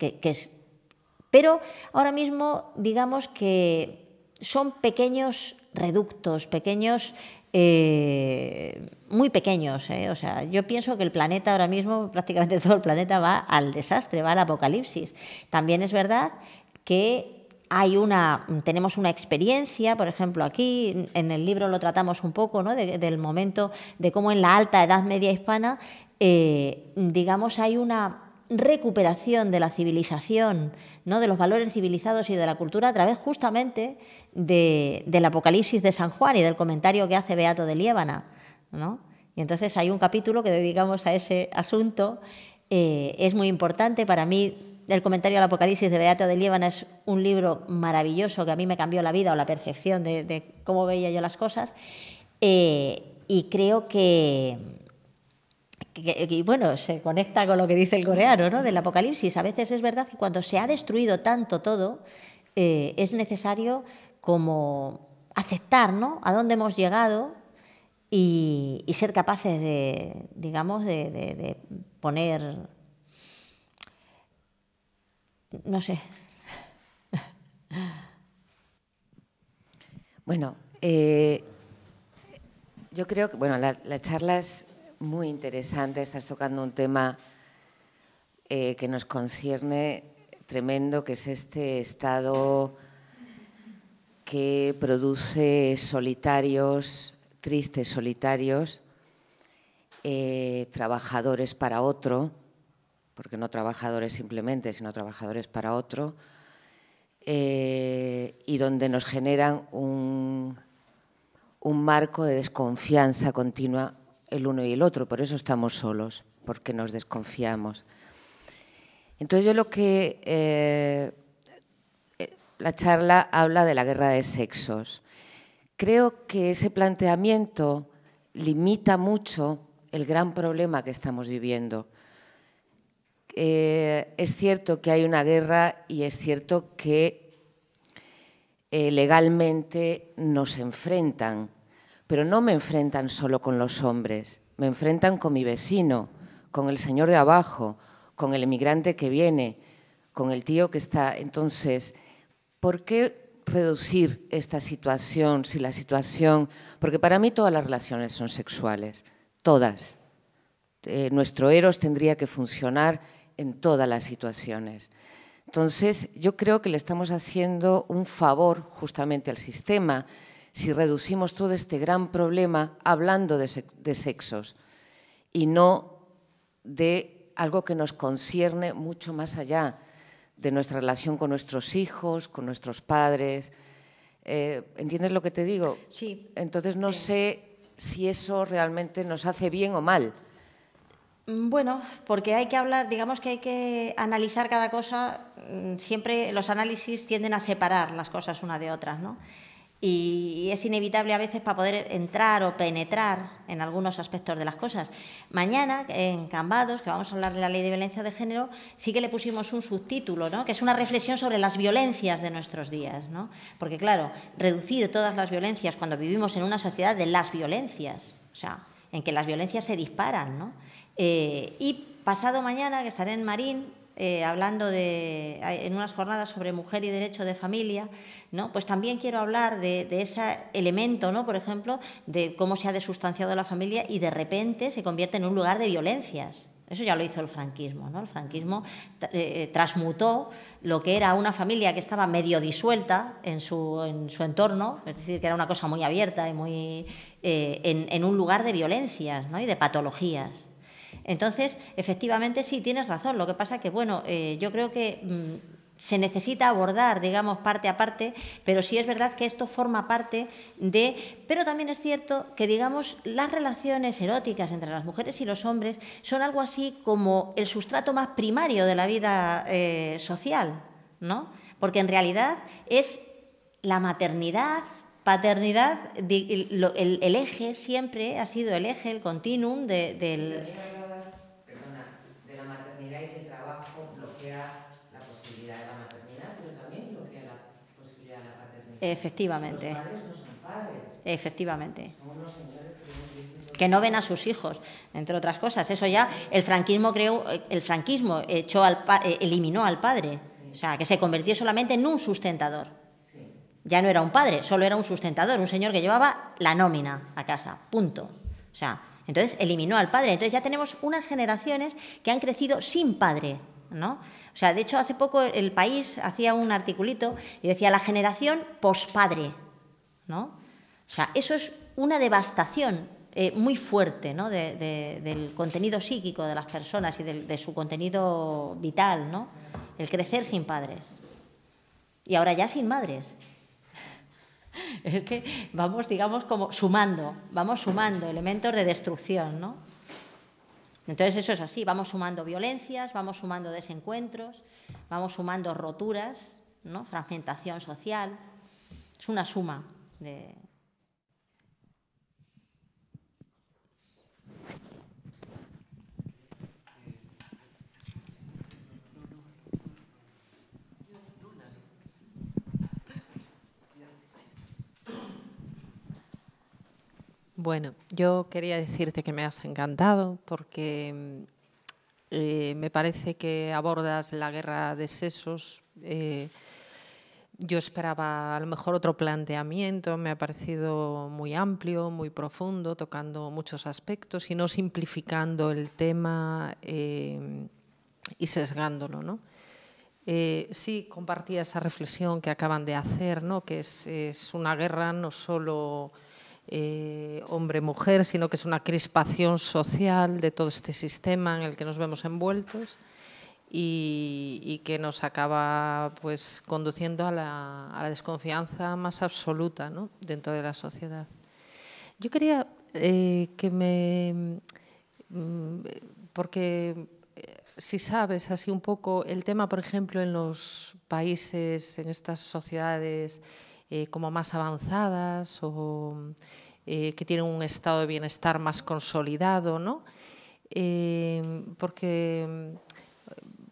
Pero ahora mismo, digamos que son pequeños reductos, pequeños, muy pequeños. O sea, yo pienso que el planeta ahora mismo, prácticamente todo el planeta va al desastre, va al apocalipsis. También es verdad que tenemos una experiencia, por ejemplo, aquí en el libro lo tratamos un poco, ¿no? Del momento de cómo en la alta Edad Media hispana, digamos, hay una recuperación de la civilización, ¿no? De los valores civilizados y de la cultura a través justamente del Apocalipsis de San Juan y del comentario que hace Beato de Liébana, ¿no? Y entonces hay un capítulo que dedicamos a ese asunto. Es muy importante para mí. El comentario al Apocalipsis de Beato de Liébana es un libro maravilloso que a mí me cambió la vida o la percepción de cómo veía yo las cosas. Y creo que bueno, se conecta con lo que dice el coreano, ¿no? Del Apocalipsis. A veces es verdad que cuando se ha destruido tanto todo, es necesario como aceptar, ¿no? A dónde hemos llegado y ser capaces de, digamos, de poner, no sé. Bueno, yo creo que la charla es muy interesante. Estás tocando un tema que nos concierne tremendo, que es este estado que produce solitarios, tristes solitarios, trabajadores para otro, porque no trabajadores simplemente, sino trabajadores para otro, y donde nos generan un marco de desconfianza continua el uno y el otro. Por eso estamos solos, porque nos desconfiamos. Entonces yo la charla habla de la guerra de sexos. Creo que ese planteamiento limita mucho el gran problema que estamos viviendo. Es cierto que hay una guerra y es cierto que legalmente nos enfrentan, pero no me enfrentan solo con los hombres, me enfrentan con mi vecino, con el señor de abajo, con el inmigrante que viene, con el tío que está. Entonces, ¿por qué reducir esta situación si la situación...? Porque para mí todas las relaciones son sexuales, todas. Nuestro eros tendría que funcionar en todas las situaciones. Entonces, yo creo que le estamos haciendo un favor justamente al sistema si reducimos todo este gran problema hablando de sexos y no de algo que nos concierne mucho más allá de nuestra relación con nuestros hijos, con nuestros padres. ¿Entiendes lo que te digo? Sí. Entonces, no sé si eso realmente nos hace bien o mal. Bueno, porque hay que hablar, digamos que hay que analizar cada cosa. Siempre los análisis tienden a separar las cosas una de otras, ¿no? Y es inevitable a veces para poder entrar o penetrar en algunos aspectos de las cosas. Mañana, en Cambados, que vamos a hablar de la Ley de Violencia de Género, sí que le pusimos un subtítulo, ¿no? Que es una reflexión sobre las violencias de nuestros días, ¿no? Porque, claro, reducir todas las violencias cuando vivimos en una sociedad de las violencias, o sea, en que las violencias se disparan, ¿no? Y pasado mañana, que estaré en Marín, hablando en unas jornadas sobre mujer y derecho de familia, ¿no? Pues también quiero hablar de ese elemento, ¿no? Por ejemplo, de cómo se ha desustanciado la familia y de repente se convierte en un lugar de violencias. Eso ya lo hizo el franquismo, ¿no? El franquismo transmutó lo que era una familia que estaba medio disuelta en su entorno, es decir, que era una cosa muy abierta y muy en un lugar de violencias, ¿no? Y de patologías. Entonces, efectivamente, sí, tienes razón. Lo que pasa que, bueno, yo creo que se necesita abordar, digamos, parte a parte, pero sí es verdad que esto forma parte de... Pero también es cierto que, digamos, las relaciones eróticas entre las mujeres y los hombres son algo así como el sustrato más primario de la vida social, ¿no? Porque en realidad es la maternidad, paternidad, el eje siempre ha sido el eje, el continuum del... También hablabas, perdona, de la maternidad y que el trabajo bloquea la posibilidad de la maternidad, pero también bloquea la posibilidad de la paternidad. Efectivamente. Los padres no son padres. Efectivamente. Son unos señores que no ven a sus hijos, entre otras cosas. Eso ya, el franquismo eliminó al padre, o sea, que se convirtió solamente en un sustentador. Ya no era un padre, solo era un sustentador, un señor que llevaba la nómina a casa, punto. O sea, entonces eliminó al padre. Entonces ya tenemos unas generaciones que han crecido sin padre, ¿no? O sea, de hecho, hace poco El País hacía un articulito y decía la generación pospadre, ¿no? O sea, eso es una devastación muy fuerte, ¿no? del contenido psíquico de las personas y de su contenido vital, ¿no? El crecer sin padres. Y ahora ya sin madres. Es que vamos, digamos, como vamos sumando elementos de destrucción, ¿no? Entonces eso es así, vamos sumando violencias, vamos sumando desencuentros, vamos sumando roturas, ¿no? Fragmentación social. Es una suma de... Bueno, yo quería decirte que me has encantado porque me parece que abordas la guerra de sexos. Yo esperaba a lo mejor otro planteamiento, me ha parecido muy amplio, muy profundo, tocando muchos aspectos y no simplificando el tema y sesgándolo, ¿no? Sí, compartía esa reflexión que acaban de hacer, ¿no? Que es una guerra no solo hombre-mujer, sino que es una crispación social de todo este sistema en el que nos vemos envueltos y que nos acaba pues conduciendo a la desconfianza más absoluta, ¿no? Dentro de la sociedad. Yo quería porque si sabes así un poco el tema, por ejemplo, en los países, en estas sociedades como más avanzadas o que tienen un estado de bienestar más consolidado, ¿no? Porque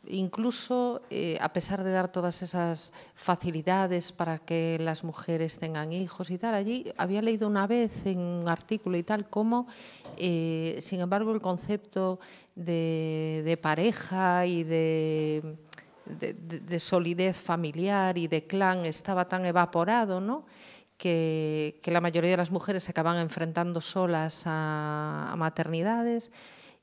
incluso a pesar de dar todas esas facilidades para que las mujeres tengan hijos y tal, allí había leído una vez en un artículo y tal cómo, sin embargo, el concepto de pareja y de solidez familiar y de clan estaba tan evaporado, ¿no? Que la mayoría de las mujeres se acaban enfrentando solas a maternidades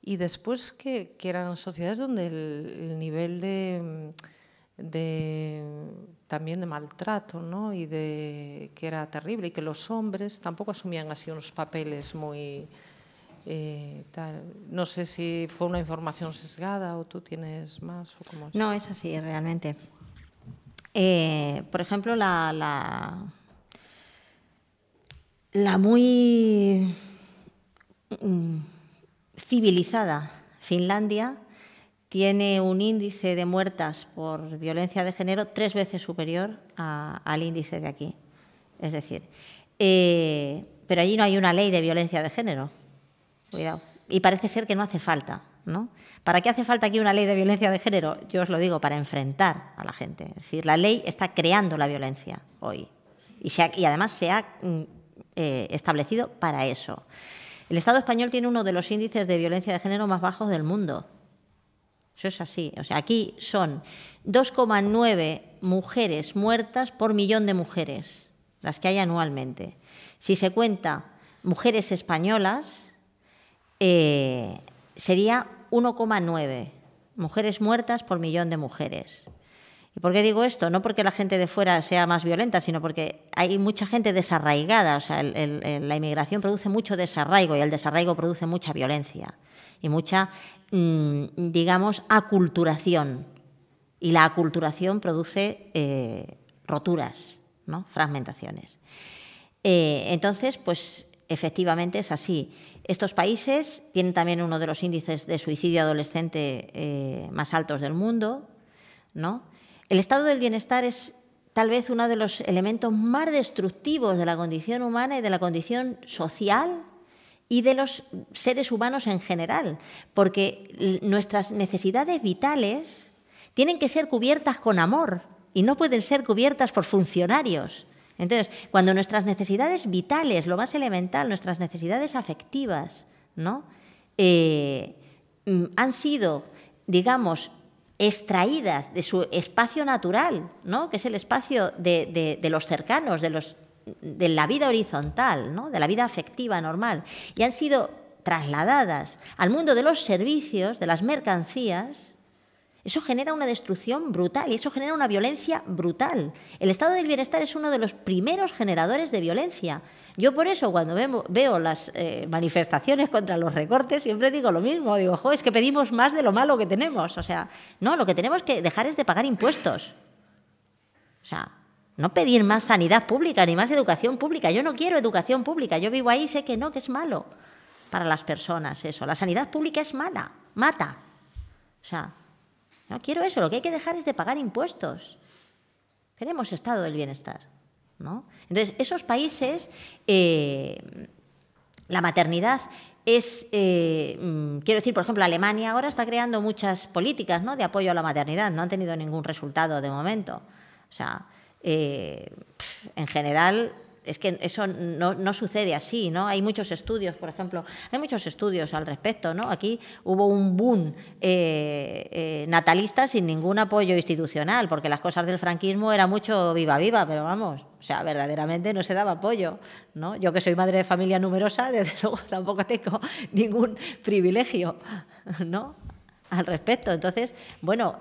y después que eran sociedades donde el nivel también de maltrato, ¿no? Y que era terrible y que los hombres tampoco asumían así unos papeles muy... tal. No sé si fue una información sesgada o tú tienes más o cómo es. No, es así realmente. Por ejemplo, la muy civilizada Finlandia tiene un índice de muertas por violencia de género 3 veces superior al índice de aquí. Es decir, pero allí no hay una ley de violencia de género. Cuidado. Y parece ser que no hace falta, ¿no? ¿Para qué hace falta aquí una ley de violencia de género? Yo os lo digo, para enfrentar a la gente. Es decir, la ley está creando la violencia hoy. Y además se ha establecido para eso. El Estado español tiene uno de los índices de violencia de género más bajos del mundo. Eso es así. O sea, aquí son 2,9 mujeres muertas por millón de mujeres, las que hay anualmente. Si se cuenta mujeres españolas, sería 1,9 mujeres muertas por millón de mujeres. ¿Y por qué digo esto? No porque la gente de fuera sea más violenta, sino porque hay mucha gente desarraigada. O sea, la inmigración produce mucho desarraigo y el desarraigo produce mucha violencia y mucha, digamos, aculturación. Y la aculturación produce roturas, ¿no? Fragmentaciones. Entonces, pues efectivamente es así. Estos países tienen también uno de los índices de suicidio adolescente más altos del mundo, ¿no? El estado del bienestar es tal vez uno de los elementos más destructivos de la condición humana y de la condición social y de los seres humanos en general, porque nuestras necesidades vitales tienen que ser cubiertas con amor y no pueden ser cubiertas por funcionarios. Entonces, cuando nuestras necesidades vitales, lo más elemental, nuestras necesidades afectivas, ¿no?, han sido, digamos, extraídas de su espacio natural, ¿no?, que es el espacio de los cercanos, de la vida horizontal, ¿no?, de la vida afectiva normal, y han sido trasladadas al mundo de los servicios, de las mercancías, eso genera una destrucción brutal y eso genera una violencia brutal. El estado del bienestar es uno de los primeros generadores de violencia. Yo por eso cuando veo las manifestaciones contra los recortes siempre digo lo mismo, digo, jo, es que pedimos más de lo malo que tenemos. O sea, no, lo que tenemos que dejar es de pagar impuestos. O sea, no pedir más sanidad pública ni más educación pública. Yo no quiero educación pública, yo vivo ahí y sé que no, que es malo para las personas eso. La sanidad pública es mala, mata. O sea, no quiero eso, lo que hay que dejar es de pagar impuestos. Queremos estado del bienestar, ¿no? Entonces, esos países, la maternidad es, quiero decir, por ejemplo, Alemania ahora está creando muchas políticas, ¿no?, de apoyo a la maternidad, no han tenido ningún resultado de momento. O sea, en general es que eso no sucede así, ¿no? Hay muchos estudios, por ejemplo, hay muchos estudios al respecto, ¿no? Aquí hubo un boom natalista sin ningún apoyo institucional, porque las cosas del franquismo era mucho viva, viva, pero vamos, o sea, verdaderamente no se daba apoyo, ¿no? Yo que soy madre de familia numerosa, desde luego tampoco tengo ningún privilegio, ¿no?, al respecto. Entonces, bueno,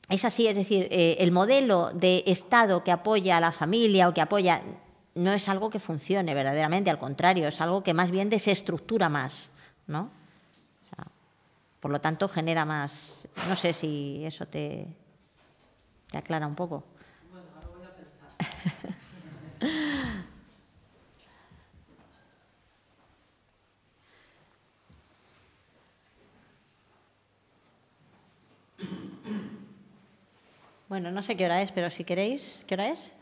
es así, es decir, el modelo de Estado que apoya a la familia o que apoya no es algo que funcione verdaderamente, al contrario, es algo que más bien desestructura más, ¿no? O sea, por lo tanto, genera más... No sé si eso te aclara un poco. Bueno, ahora voy a pensar. Bueno, no sé qué hora es, pero si queréis... ¿Qué hora es?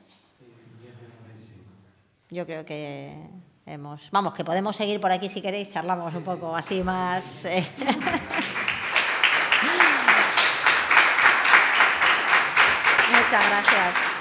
Yo creo que hemos... Vamos, que podemos seguir por aquí si queréis, charlamos un poco así más... Muchas gracias.